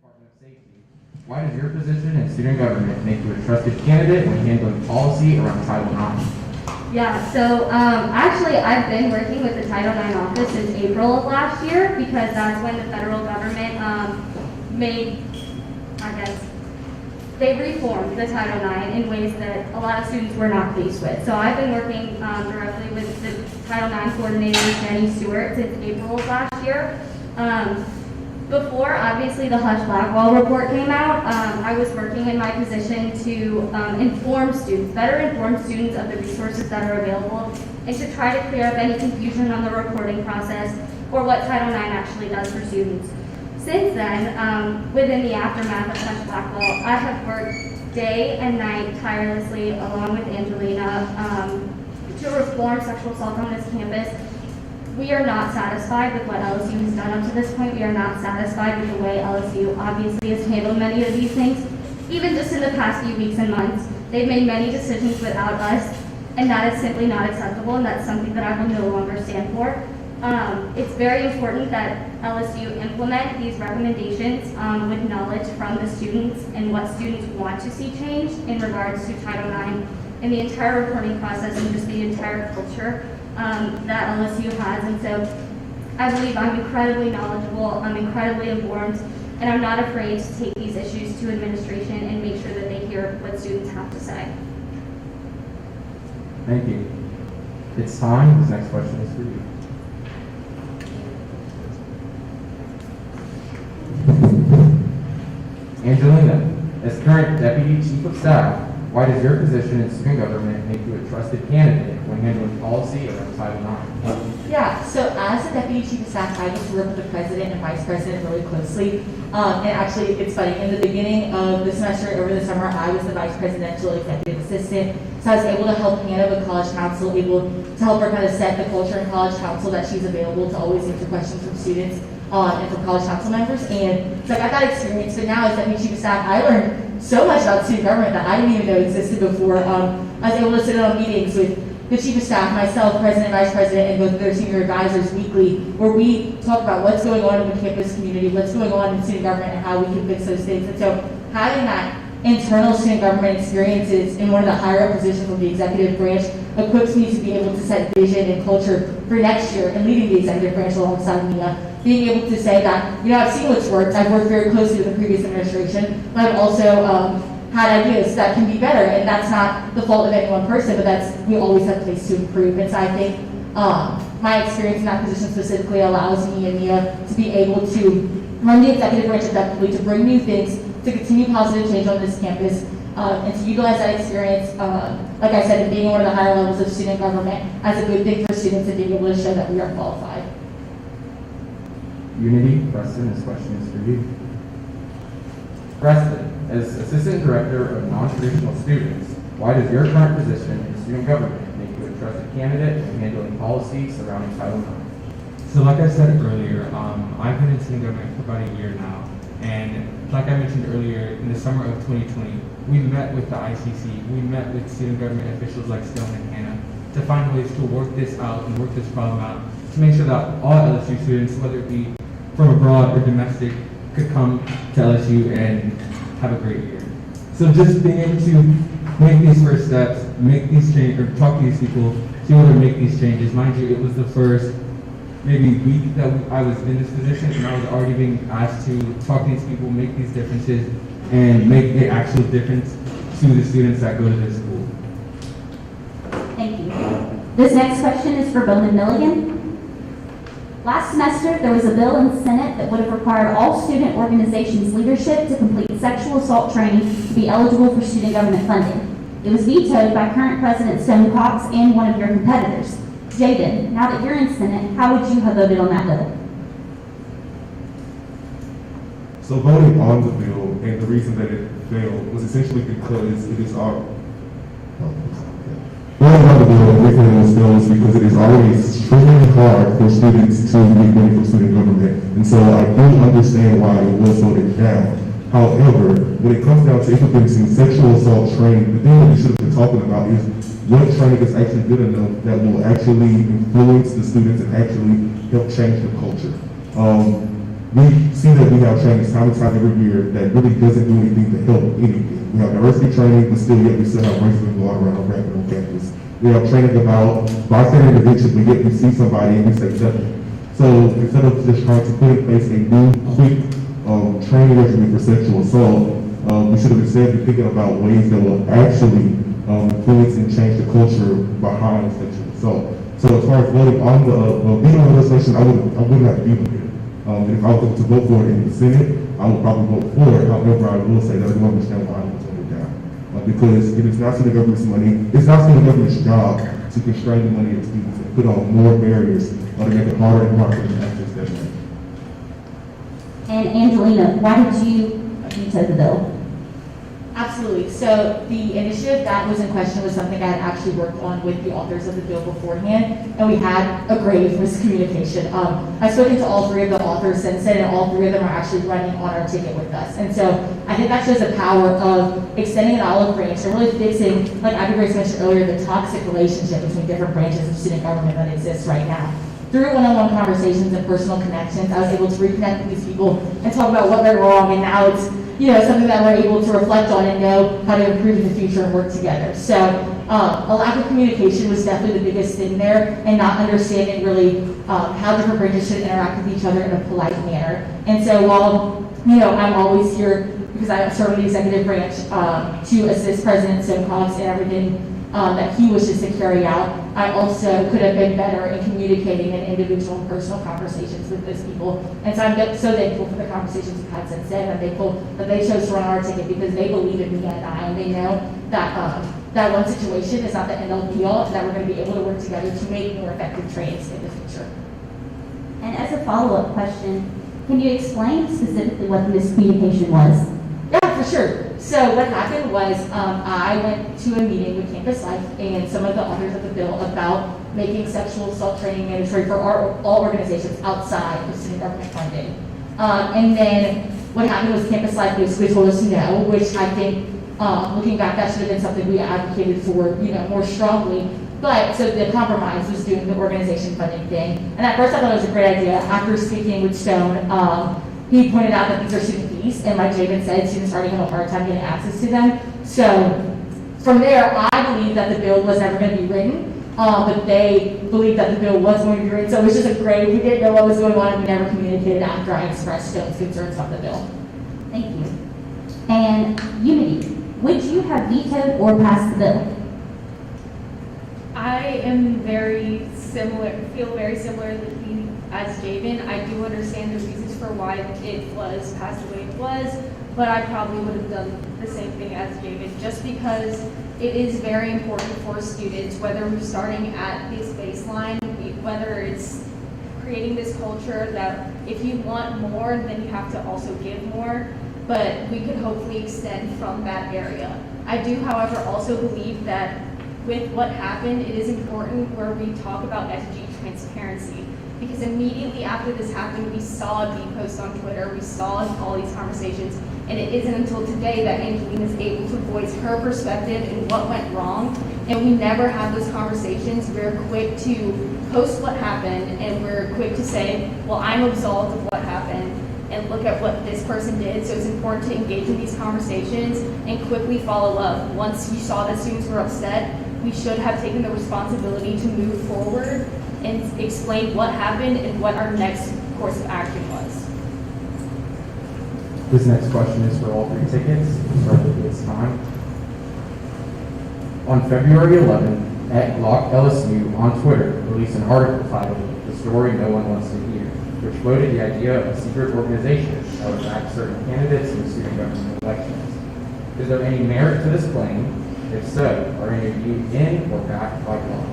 Department of Safety, why does your position in student government make you a trusted candidate when handling policy around Title IX?
Yeah, so actually I've been working with the Title IX office since April of last year because that's when the federal government they reformed the Title IX in ways that a lot of students were not pleased with. So I've been working directly with the Title IX coordinator, Jenny Stewart, since April of last year. Before, obviously, the Hush Blackwell report came out, I was working in my position to better inform students of the resources that are available, and to try to clear up any confusion on the reporting process or what Title IX actually does for students. Since then, within the aftermath of Hush Blackwell, I have worked day and night tirelessly along with Angelina to reform sexual assault on this campus. We are not satisfied with what LSU has done up to this point. We are not satisfied with the way LSU obviously has handled many of these things. Even just in the past few weeks and months, they've made many decisions without us, and that is simply not acceptable, and that's something that I will no longer stand for. It's very important that LSU implement these recommendations with knowledge from the students and what students want to see changed in regards to Title IX and the entire reporting process and just the entire culture that LSU has. And so I believe I'm incredibly knowledgeable, I'm incredibly informed, and I'm not afraid to take these issues to administration and make sure that they hear what students have to say.
Thank you. It's time. This next question is for you. Angelina, as current Deputy Chief of Staff, why does your position in student government make you a trusted candidate when handling policy around Title IX?
Yeah, so as a Deputy Chief of Staff, I get to work with the President and Vice President really closely. And actually, it's funny, in the beginning of the semester, over the summer, I was the Vice Presidential Executive Assistant. So I was able to help Hannah with College Council, able to help her kind of set the culture in College Council that she's available to always answer questions from students and from College Council members. And so I got that experience. So now as Deputy Chief of Staff, I learned so much about student government that I didn't even know existed before. I was able to sit in on meetings with the Chief of Staff, myself, President, Vice President, and both of their senior advisors weekly, where we talk about what's going on in the campus community, what's going on in student government, and how we can fix those things. And so having that internal student government experiences in one of the higher up positions of the executive branch equips me to be able to set vision and culture for next year and leading the executive branch alongside Mia. Being able to say that, I've seen what's worked, I've worked very closely with the previous administration, but I've also had ideas that can be better, and that's not the fault of any one person, but we always have place to improve. And so I think my experience in that position specifically allows me and Mia to be able to run the executive branch effectively, to bring new things, to continue positive change on this campus, and to utilize that experience, like I said, in being one of the higher levels of student government as a good thing for students and being able to show that we are qualified.
Unity, Preston, this question is for you. Preston, as Assistant Director of Non-Traditional Students, why does your current position in student government make you a trusted candidate in handling policy surrounding Title IX?
So like I said earlier, I've been in student government for about a year now, and like I mentioned earlier, in the summer of 2020, we met with the ICC, we met with student government officials like Stone and Hannah to find ways to work this out and work this problem out to make sure that all LSU students, whether it be from abroad or domestic, could come to LSU and have a great year. So just being able to make these first steps, make these changes, or talk to these people, see whether to make these changes. Mind you, it was the first maybe week that I was in this position, and I was already being asked to talk to these people, make these differences, and make an actual difference to the students that go to this school.
Thank you. This next question is for Bowman Milligan. Last semester, there was a bill in the Senate that would have required all student organizations leadership to complete sexual assault training to be eligible for student government funding. It was vetoed by current President Stone Cox and one of your competitors. Jaden, now that you're in Senate, how would you have voted on that bill?
So voting on the bill, and the reason that it failed was essentially because it is our voting on the bill, and the reason it was failed is because it is already extremely hard for students to get money from student government, and so I do understand why it was voted down. However, when it comes down to implementing sexual assault training, the thing that we should have been talking about is what training is actually good enough that will actually influence the students and actually help change the culture. we see that we have trainings time and time every year that really doesn't do anything to help anything. We have diversity training, but still yet we still have racism going around our rampant on campus. We have training about bystander intervention, but yet we see somebody and we say nothing. So instead of just trying to put in place a new, quick training regimen for sexual assault, we should have instead been thinking about ways that will actually influence and change the culture behind sexual assault. So as far as voting on the being on the legislation, I wouldn't have to be here. And if I was able to vote for it in the Senate, I would probably vote for it. However, I will say that I do understand why I'm voting it down. Because it is not the government's money, it's not the government's job to constrain the money of students and put on more barriers to make it harder and harder to access that money.
And Angelina, why did you veto the bill?
Absolutely. So the initiative that was in question was something I had actually worked on with the authors of the bill beforehand, and we had a grave miscommunication. I've spoken to all three of the authors since then, and all three of them are actually running on our ticket with us. And so I think that shows the power of extending an olive branch and really fixing, like Abby Grace mentioned earlier, the toxic relationship between different branches of student government that exists right now. Through one-on-one conversations and personal connections, I was able to reconnect with these people and talk about what went wrong, and now it's something that we're able to reflect on and know how to improve in the future and work together. So a lack of communication was definitely the biggest thing there, and not understanding really how different branches should interact with each other in a polite manner. And so while I'm always here because I serve in the executive branch to assist President Simcox and everything that he wishes to carry out, I also could have been better in communicating in individual and personal conversations with those people. And so I'm so thankful for the conversations we've had since then. I'm thankful that they chose to run our ticket because they believe in me and I, and they know that that one situation is not the end all be all, and that we're going to be able to work together to make more effective trainings in the future.
And as a follow-up question, can you explain specifically what the miscommunication was?
Yeah, for sure. So what happened was I went to a meeting with Campus Life and some of the authors of the bill about making sexual assault training mandatory for all organizations outside of student government funding. And then what happened was Campus Life basically told us no, which I think, looking back, that should have been something we advocated for, more strongly. But so the compromise was doing the organization funding thing. And at first I thought it was a great idea. After speaking with Stone, he pointed out that these are student fees, and like Javen said, students are already having a hard time getting access to them. So from there, I believe that the bill was never going to be written, but they believed that the bill was going to be written. So it was just a great, we didn't know what was going on, and we never communicated after I expressed Stone's concerns about the bill.
Thank you. And Unity, would you have vetoed or passed the bill?
I am feel very similarly as Javen. I do understand the reasons for why it was passed the way it was, but I probably would have done the same thing as Javen, just because it is very important for students, whether we're starting at this baseline, whether it's creating this culture that if you want more, then you have to also give more, but we could hopefully extend from that area. I do, however, also believe that with what happened, it is important where we talk about SG transparency. Because immediately after this happened, we saw a deep post on Twitter, we saw all these conversations, and it isn't until today that Angelina is able to voice her perspective and what went wrong, and we never have those conversations. We're quick to post what happened, and we're quick to say, well, I'm absolved of what happened, and look at what this person did. So it's important to engage in these conversations and quickly follow up. Once you saw that students were upset, we should have taken the responsibility to move forward and explain what happened and what our next course of action was.
This next question is for all three tickets. We'll start with this time. On February 11th, at Lock LSU on Twitter released an article titled "The Story No One Wants to Hear," which floated the idea of a secret organization that would back certain candidates in student government elections. Is there any merit to this claim? If so, are any of you in or backed by Lock?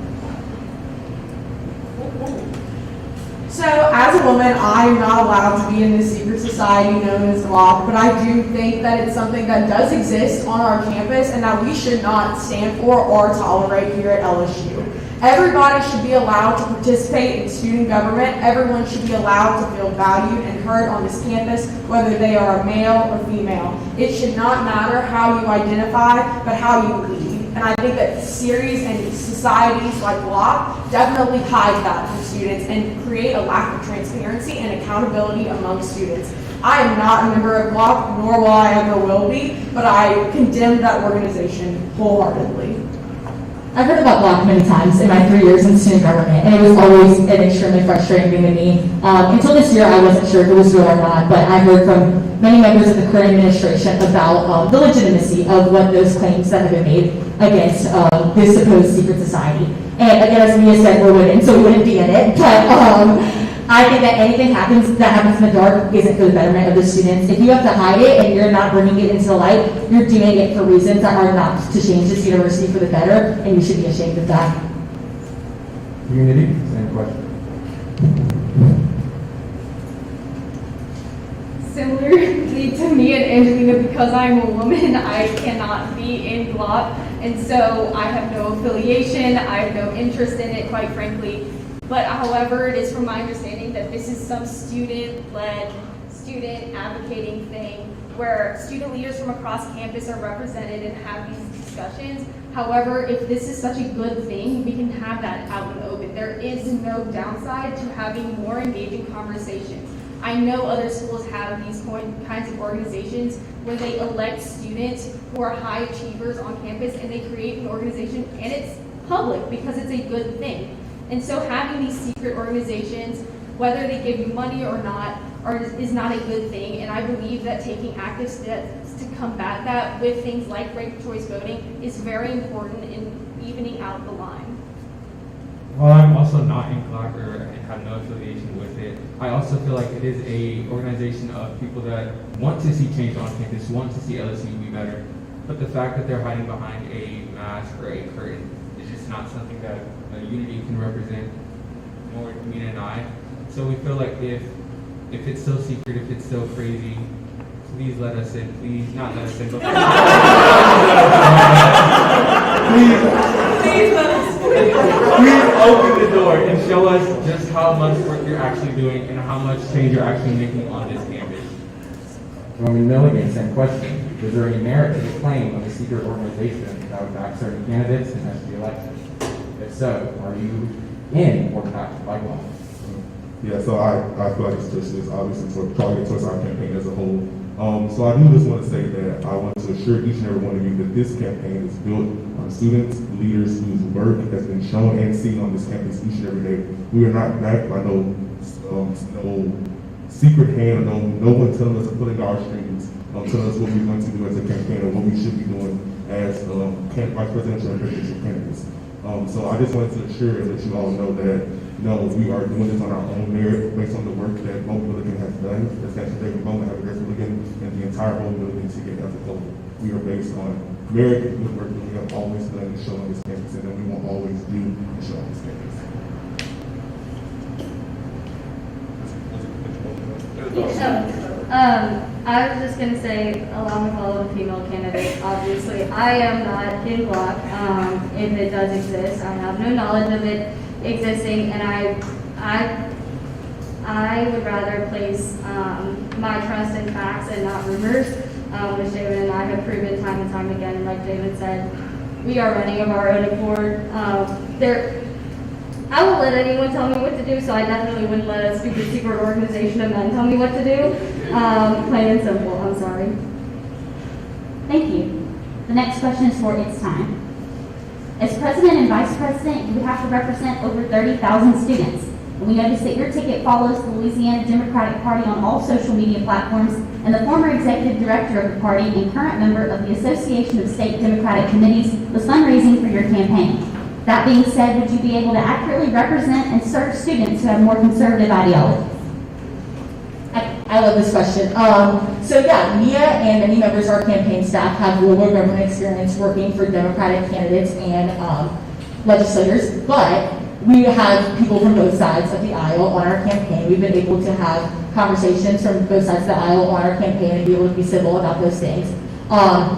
So, as a woman, I'm not allowed to be in this secret society known as GLOC, but I do think that it's something that does exist on our campus and that we should not stand for or tolerate here at LSU. Everybody should be allowed to participate in student government. Everyone should be allowed to feel valued and heard on this campus, whether they are male or female. It should not matter how you identify, but how you lead. And I think that series and societies like Block definitely hide that from students and create a lack of transparency and accountability among students. I am not a member of Block, nor will I ever will be, but I condemn that organization wholeheartedly.
I've heard about Block many times in my 3 years in student government, and it was always an extremely frustrating thing to me. Until this year, I wasn't sure if it was real or not, but I heard from many members of the current administration about the legitimacy of what those claims that have been made against this supposed secret society. And again, as Mia said, we're women, so we wouldn't be in it, but I think that anything that happens in the dark isn't for the betterment of the students. If you have to hide it and you're not bringing it into the light, you're doing it for reasons that are not to change this university for the better, and you should be ashamed of that.
Unity, same question.
Similarly to me and Angelina, because I'm a woman, I cannot be in Block, and so I have no affiliation, I have no interest in it, quite frankly. But however, it is from my understanding that this is some student-led, student advocating thing where student leaders from across campus are represented and have these discussions. However, if this is such a good thing, we can have that out in the open. There is no downside to having more engaging conversations. I know other schools have these kinds of organizations where they elect students who are high achievers on campus and they create an organization, and it's public because it's a good thing. And so having these secret organizations, whether they give you money or not, is not a good thing. And I believe that taking active steps to combat that with things like ranked choice voting is very important in evening out the line.
While I'm also not in Glock and have no affiliation with it, I also feel like it is a organization of people that want to see change on campus, want to see LSU be better. But the fact that they're hiding behind a mask or a curtain is just not something that Unity can represent, nor Mina and I. So we feel like if it's so secret, if it's so crazy, please let us in. Please, not let us in, but please open the door and show us just how much work you're actually doing and how much change you're actually making on this campus.
Roman Milligan, same question. Is there any merit to the claim of a secret organization that would back certain candidates in SG elections? If so, are you in or backed by Block?
Yeah, so I feel like this is obviously targeted towards our campaign as a whole. So I do just want to say that I want to assure each and every one of you that this campaign is built on students, leaders whose work has been shown and seen on this campus each and every day. We are not backed by no secret hand or no one telling us to put in our strings, telling us what we're going to do as a campaign or what we should be doing as vice presidential and presidential candidates. So I just wanted to assure and let you all know that we are doing this on our own merit based on the work that Vote Milligan has done, that Senator David Bowman, Abigail Milligan, and the entire Vote Milligan ticket as a whole. We are based on merit and good work that we have always done and shown on this campus, and that we will always do and show on this campus.
I was just going to say, allow me to follow the female candidate. Obviously, I am not in Block. If it does exist, I have no knowledge of it existing, and I would rather place my trust in facts and not rumors, which David and I have proven time and time again. And like David said, we are running of our own accord. I won't let anyone tell me what to do, so I definitely wouldn't let a stupid secret organization of men tell me what to do. Plain and simple, I'm sorry.
Thank you. The next question is for It's Time. As president and vice president, you would have to represent over 30,000 students. And we notice that your ticket follows the Louisiana Democratic Party on all social media platforms, and the former executive director of the party and current member of the Association of State Democratic Committees was fundraising for your campaign. That being said, would you be able to accurately represent and serve students who have more conservative ideologies?
I love this question. So yeah, Mia and many members of our campaign staff have rural government experience working for Democratic candidates and legislators, but we have people from both sides of the aisle on our campaign. We've been able to have conversations from both sides of the aisle on our campaign and be able to be civil about those things.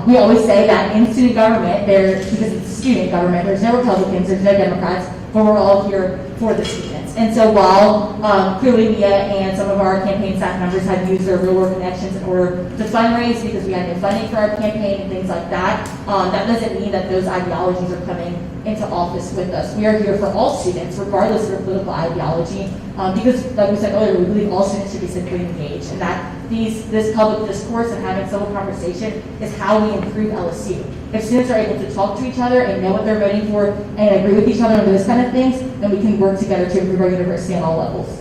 We always say that in student government, because it's student government, there's no Republicans, there's no Democrats, but we're all here for the students. students. And so while clearly Mia and some of our campaign staff members have used their real world connections in order to fundraise because we had no funding for our campaign and things like that, that doesn't mean that those ideologies are coming into office with us. We are here for all students, regardless of their political ideology, because, like we said earlier, we believe all students should be civically engaged, and that this public discourse and having civil conversation is how we improve LSU. If students are able to talk to each other and know what they're voting for and agree with each other on those kind of things, then we can work together to improve our university on all levels.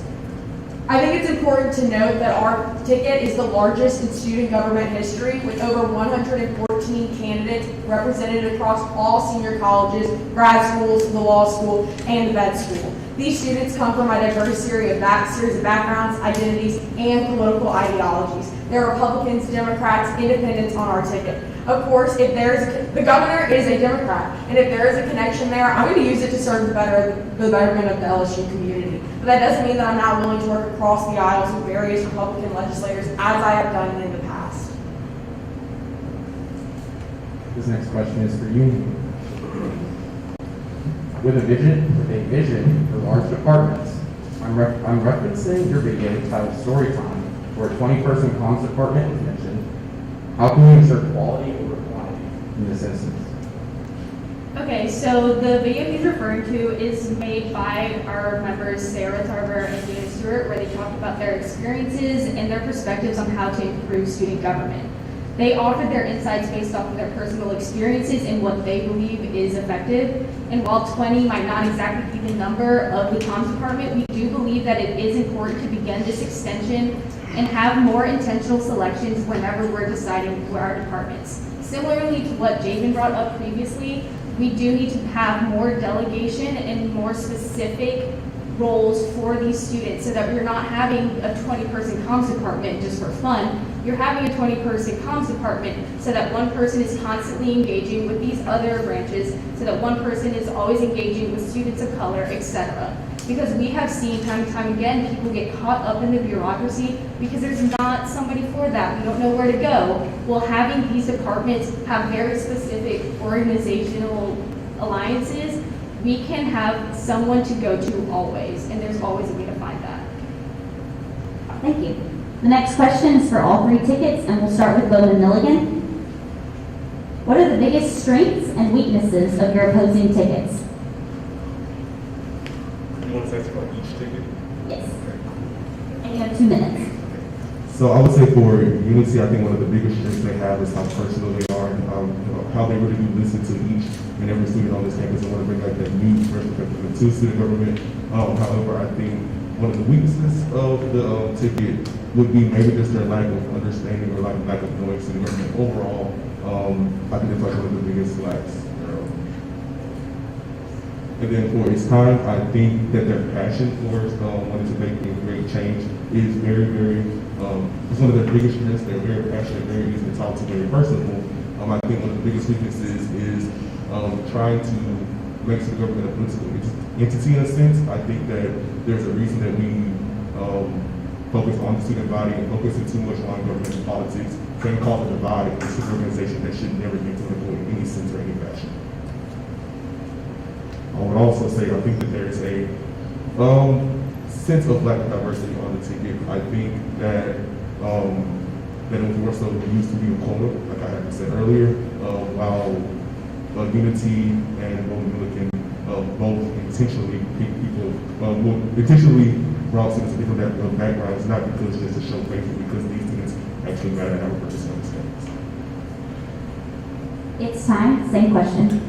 I think it's important to note that our ticket is the largest in student government history, with over 114 candidates represented across all senior colleges, grad schools, the law school, and the vet school. These students come from a diverse series of backgrounds, identities, and political ideologies. There are Republicans, Democrats, Independents on our ticket. Of course, the governor is a Democrat, and if there is a connection there, I'm going to use it to serve the betterment of the LSU community. But that doesn't mean that I'm not willing to work across the aisles with various Republican legislators, as I have done in the past.
This next question is for you. With a vision for large departments, I'm referencing your video titled Storytime, where a 20-person comms department is mentioned. How can we ensure quality over quantity in this instance?
Okay, so the video he's referring to is made by our members Sarah Tarver and Dana Stewart, where they talked about their experiences and their perspectives on how to improve student government. They offered their insights based off of their personal experiences and what they believe is effective. And while 20 might not exactly be the number of the comms department, we do believe that it is important to begin this extension and have more intentional selections whenever we're deciding for our departments. Similarly to what Javen brought up previously, we do need to have more delegation and more specific roles for these students so that we're not having a 20-person comms department just for fun. You're having a 20-person comms department so that one person is constantly engaging with these other branches, so that one person is always engaging with students of color, etc. Because we have seen time and time again, people get caught up in the bureaucracy because there's not somebody for that. We don't know where to go. Well, having these departments have very specific organizational alliances, we can have someone to go to always, and there's always a way to find that.
Thank you. The next question is for all three tickets, and we'll start with Bowman Milligan. What are the biggest strengths and weaknesses of your opposing tickets?
You want to answer about each ticket?
Yes. And you have 2 minutes.
So I would say for Unity, I think one of the biggest strengths they have is how personal they are and how they really do listen to each and every student on this campus and want to bring like that new perspective to student government. However, I think one of the weaknesses of the ticket would be maybe just their lack of understanding or lack of knowing student government. Overall, I think it's like one of the biggest lacks. And then for its time, I think that their passion for wanting to make a great change is very, very, it's one of their biggest strengths. They're very passionate, very easy to talk to, very personable. I think one of the biggest weaknesses is trying to make the government a political entity in a sense. I think that there's a reason that we focus on the student body and focusing too much on government politics can cause a divide in an organization that should never get political in any sense or any fashion. I would also say I think that there's a sense of lack of diversity on the ticket. I think that that it was more so used to be a quota, like I had said earlier, while Unity and Bowman Milligan both intentionally pick people, intentionally brought students to different backgrounds, not because just to show face, but because these students actually matter and have a purpose on this campus.
It's time. Same question.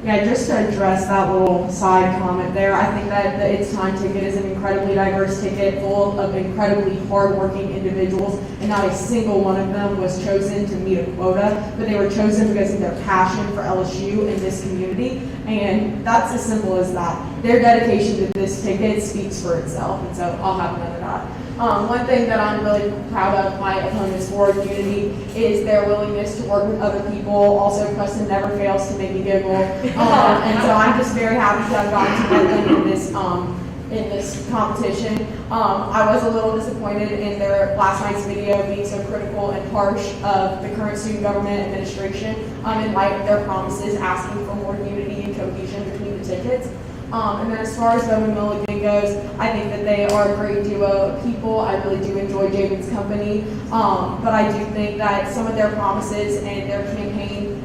Yeah, just to address that little side comment there, I think that the It's Time ticket is an incredibly diverse ticket full of incredibly hardworking individuals, and not a single one of them was chosen to meet a quota, but they were chosen because of their passion for LSU and this community, and that's as simple as that. Their dedication to this ticket speaks for itself, and so I'll have none of that. One thing that I'm really proud of my opponents for Unity is their willingness to work with other people. Also, Preston never fails to make me giggle, and so I'm just very happy to have gotten to get them in this competition. I was a little disappointed in their last night's video being so critical and harsh of the current student government administration in light of their promises asking for more unity and cohesion between the tickets. And then as far as Bowman Milligan goes, I think that they are a great duo of people. I really do enjoy Javen's company. But I do think that some of their promises and their campaign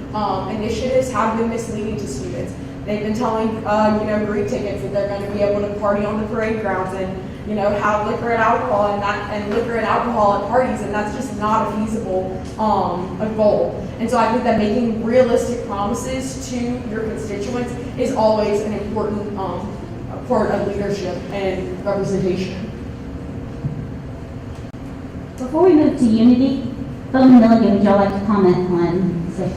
initiatives have been misleading to students. They've been telling, Greek tickets that they're going to be able to party on the parade grounds and, have liquor and alcohol and liquor and alcohol at parties, and that's just not a feasible a goal. And so I think that making realistic promises to your constituents is always an important part of leadership and representation.
Before we move to unity, Bowman Milligan, would y'all like to comment on 6?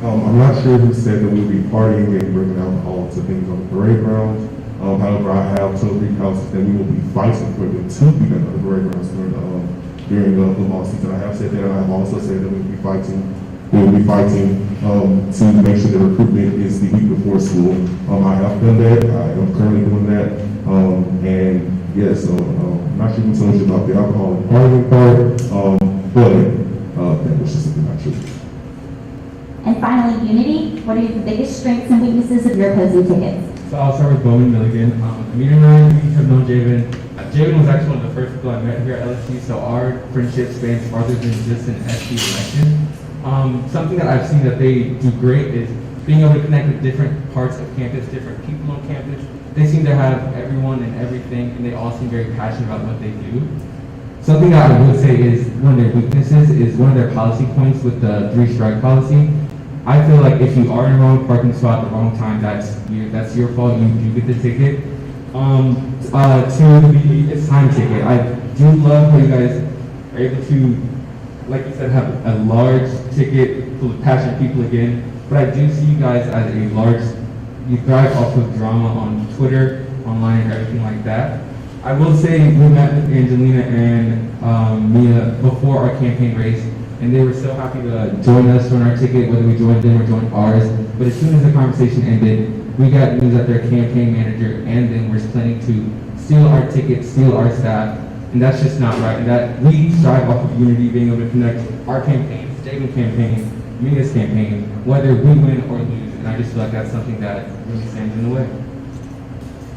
I'm not sure who said that we'll be partying and bringing alcohol to things on the parade grounds. However, I have told Greek houses that we will be fighting for them to be done on the parade grounds during the football season. I have said that, and I have also said that we will be fighting to make sure the recruitment is the week before school. I have done that. I am currently doing that. And yes, I'm not sure who told you about the alcohol and partying part, but that was just something not true.
And finally, unity, what are the biggest strengths and weaknesses of your opposing tickets?
So I'll start with Bowman Milligan. Amir and I, we have known Javen. Javen was actually one of the first people I met here at LSU, so our friendship spans farther than just an SC election. Something that I've seen that they do great is being able to connect with different parts of campus, different people on campus. They seem to have everyone and everything, and they all seem very passionate about what they do. Something that I would say is one of their weaknesses is one of their policy points with the 3-strike policy. I feel like if you are in the wrong parking spot at the wrong time, that's your fault. You get the ticket. To the it's time ticket. I do love how you guys are able to, like you said, have a large ticket full of passionate people again. But I do see you guys as you thrive off of drama on Twitter, online, and everything like that. I will say we met with Angelina and Mia before our campaign race, and they were so happy to join us on our ticket, whether we joined them or joined ours. But as soon as the conversation ended, we got news that their campaign manager and them were planning to steal our tickets, steal our staff, and that's just not right. And that we strive off of unity, being able to connect our campaigns, Javen's campaign, Mia's campaign, whether we win or lose. And I just feel like that's something that really stands in the way.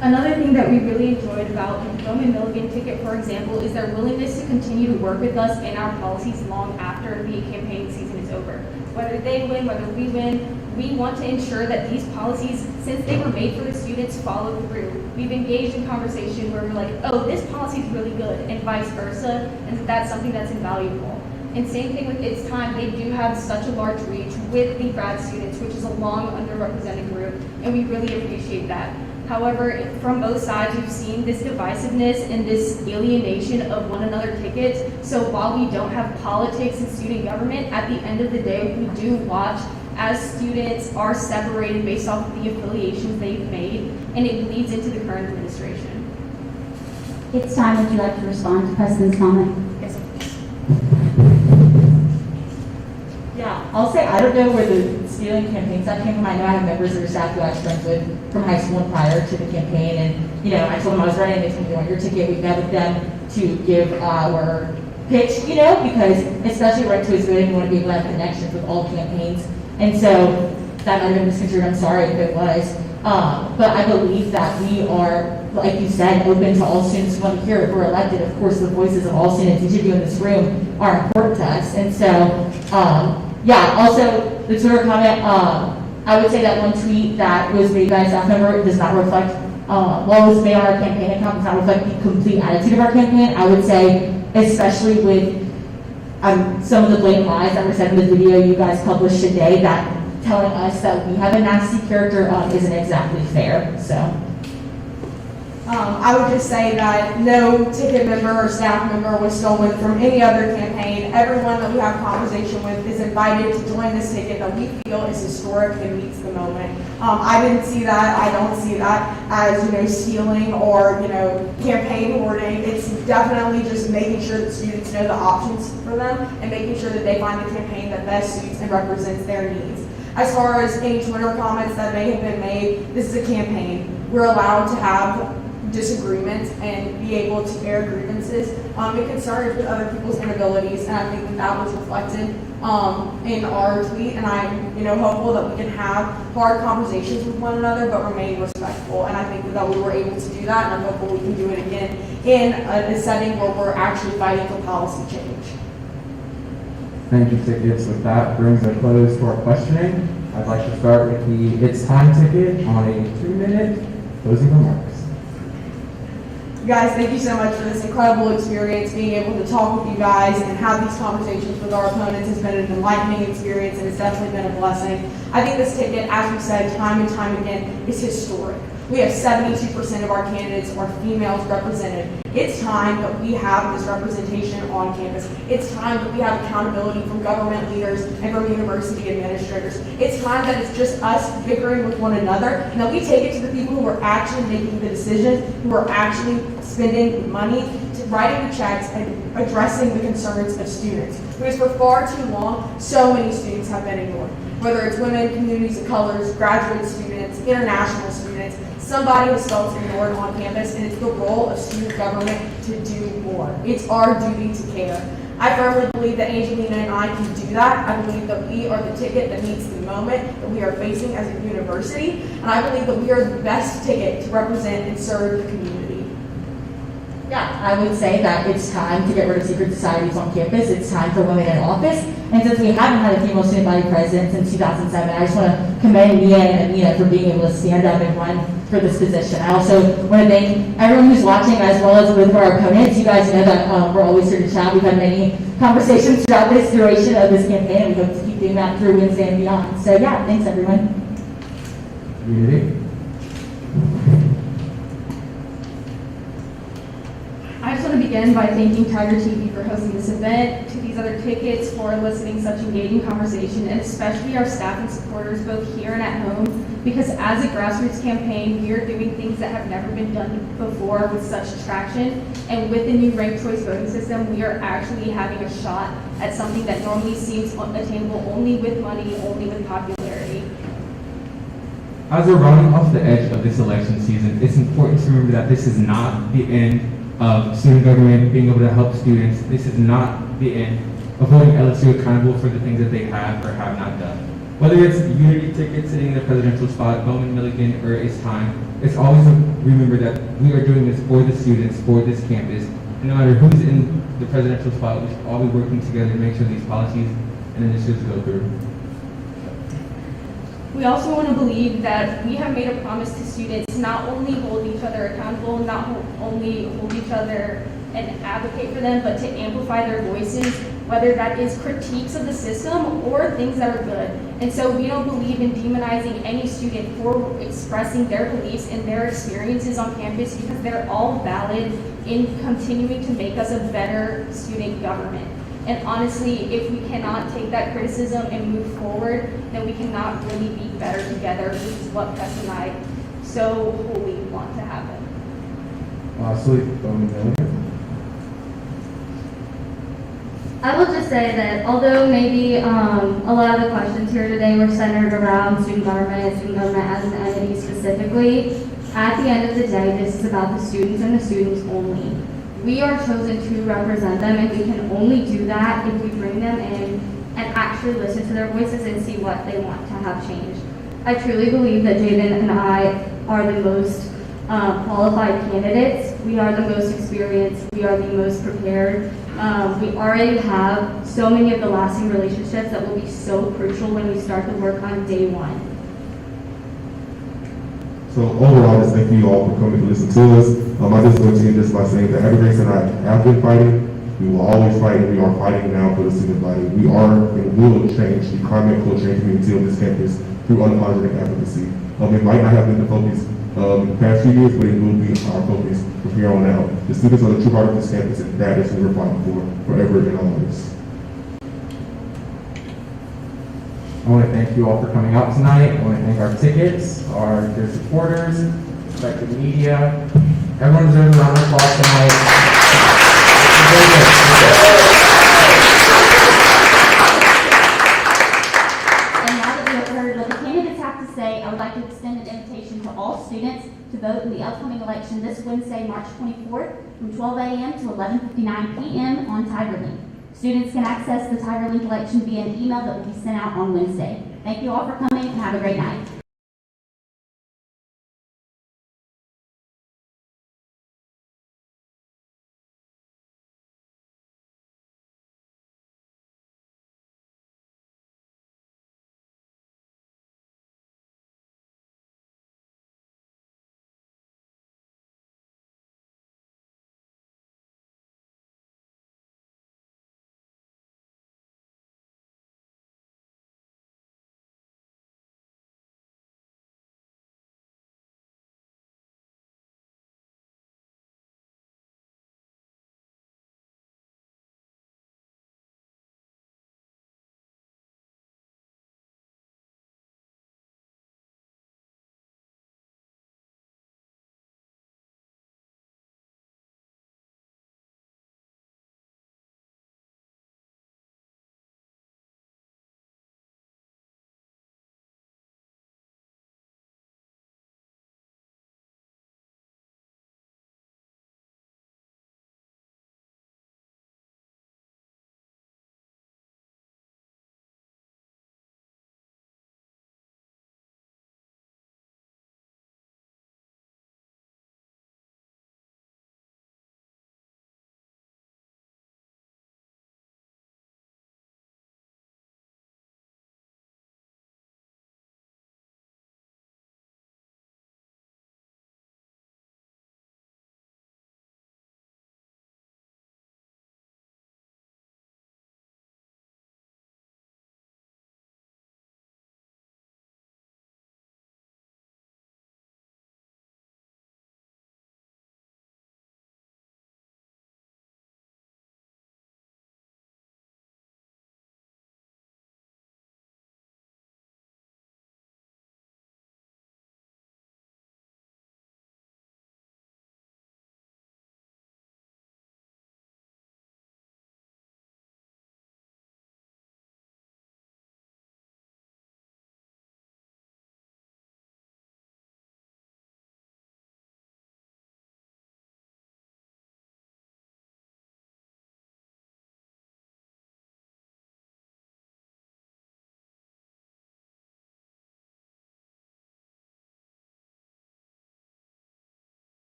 Another thing that we really enjoyed about the Bowman Milligan ticket, for example, is their willingness to continue to work with us in our policies long after the campaign season is over. Whether they win, whether we win, we want to ensure that these policies, since they were made for the students, follow through. We've engaged in conversation where we're like, oh, this policy is really good, and vice versa, and that's something that's invaluable. And same thing with It's Time, they do have such a large reach with the grad students, which is a long underrepresented group, and we really appreciate that. However, from both sides, we've seen this divisiveness and this alienation of one another tickets. So while we don't have politics and student government, at the end of the day, we do watch as students are separated based off of the affiliations they've made, and it leads into the current administration.
It's Time, would you like to respond to President's comment?
Yes.
Yeah, I'll say I don't know where the stealing campaigns that came from. I know I have members of your staff who I was friends with from high school and prior to the campaign, and I told them I was running. They told me they want your ticket. We met with them to give our pitch, because especially right to is good, and we want to be able to have connections with all campaigns. And so that might have been misconstrued. I'm sorry if it was, but I believe that we are, like you said, open to all students who want to hear it. If we're elected, of course, the voices of all students, each of you in this room, are important to us. And so, also the Twitter comment, I would say that one tweet that was made by a staff member does not reflect, it was made on our campaign account, does not reflect the complete attitude of our campaign. I would say, especially with some of the blatant lies that were said in the video you guys published today, that telling us that we have a nasty character isn't exactly fair. So.
I would just say that no ticket member or staff member was stolen from any other campaign. Everyone that we have conversation with is invited to join this ticket that we feel is historic and meets the moment. I didn't see that. I don't see that as stealing or campaign hoarding. It's definitely just making sure that students know the options for them and making sure that they find the campaign that best suits and represents their needs. As far as any Twitter comments that may have been made, this is a campaign. We're allowed to have disagreements and be able to air grievances and concerns with other people's inabilities. And I think that that was reflected in our tweet. And I'm, hopeful that we can have hard conversations with one another, but remain respectful. And I think that we were able to do that, and I'm hopeful we can do it again in a setting where we're actually fighting for policy change.
Thank you, tickets. With that brings a close to our questioning. I'd like to start with the It's Time ticket on a 2-minute closing remarks.
You guys, thank you so much for this incredible experience. Being able to talk with you guys and have these conversations with our opponents has been an enlightening experience, and it's definitely been a blessing. I think this ticket, as we said time and time again, is historic. We have 72% of our candidates are females represented. It's time that we have this representation on campus. It's time that we have accountability from government leaders and from university administrators. It's time that it's just us bickering with one another, and that we take it to the people who are actually making the decisions, who are actually spending money, writing the checks, and addressing the concerns of students. Because for far too long, so many students have been ignored. Whether it's women, communities of colors, graduate students, international students, somebody has felt ignored on campus, and it's the role of student government to do more. It's our duty to care. I firmly believe that Angelina and I can do that. I believe that we are the ticket that meets the moment that we are facing as a university, and I believe that we are the best ticket to represent and serve the community.
Yeah, I would say that it's time to get rid of secret societies on campus. It's time for women in office. And since we haven't had a female student body president since 2007, I just want to commend Mia and Amina for being able to stand up and run for this position. I also want to thank everyone who's watching, as well as with our opponents. You guys know that we're always here to chat. We've had many conversations throughout this duration of this campaign, and we hope to keep doing that through Wednesday and beyond. So yeah, thanks everyone.
Community.
I just want to begin by thanking Tiger TV for hosting this event, to these other tickets for eliciting such engaging conversation, and especially our staff and supporters both here and at home, because as a grassroots campaign, we are doing things that have never been done before with such traction, and with the new ranked choice voting system, we are actually having a shot at something that normally seems attainable only with money, only with popularity.
As we're running off the edge of this election season, it's important to remember that this is not the end of student government being able to help students. This is not the end of holding LSU accountable for the things that they have or have not done. Whether it's Unity ticket sitting in the presidential spot, Bowman Milligan, or It's Time, it's always remember that we are doing this for the students, for this campus. And no matter who's in the presidential spot, we should all be working together to make sure these policies and initiatives go through.
We also want to believe that we have made a promise to students not only hold each other accountable, not only hold each other and advocate for them, but to amplify their voices, whether that is critiques of the system or things that are good. And so we don't believe in demonizing any student for expressing their beliefs and their experiences on campus, because they're all valid in continuing to make us a better student government. And honestly, if we cannot take that criticism and move forward, then we cannot really be better together, which is what Press and I so wholly want to happen.
Lastly, Bowman Milligan.
I will just say that although maybe a lot of the questions here today were centered around student government as an entity specifically, at the end of the day, this is about the students and the students only. We are chosen to represent them, and we can only do that if we bring them in and actually listen to their voices and see what they want to have changed. I truly believe that Jaden and I are the most qualified candidates. We are the most experienced. We are the most prepared. We already have so many of the lasting relationships that will be so crucial when we start the work on day one.
So overall, just thank you all for coming to listen to us. I just want to end this by saying that Abby Grace and I have been fighting. We will always fight, and we are fighting now for the student body. We are and will change the climate, culture, and community of this campus through unapologetic advocacy. It might not have been the focus in the past few years, but it will be our focus from here on out. The students are the true heart of this campus, and that is what we're fighting for forever and always.
I want to thank you all for coming out tonight. I want to thank our tickets, our dear supporters, respected media. Everyone deserves a round of applause tonight.
And now that we have heard what the candidates have to say, I would like to extend an invitation to all students to vote in the upcoming election this Wednesday, March 24th, from 12 a.m. to 11:59 p.m. on TigerLink. Students can access the TigerLink election via an email that will be sent out on Wednesday. Thank you all for coming and have a great night.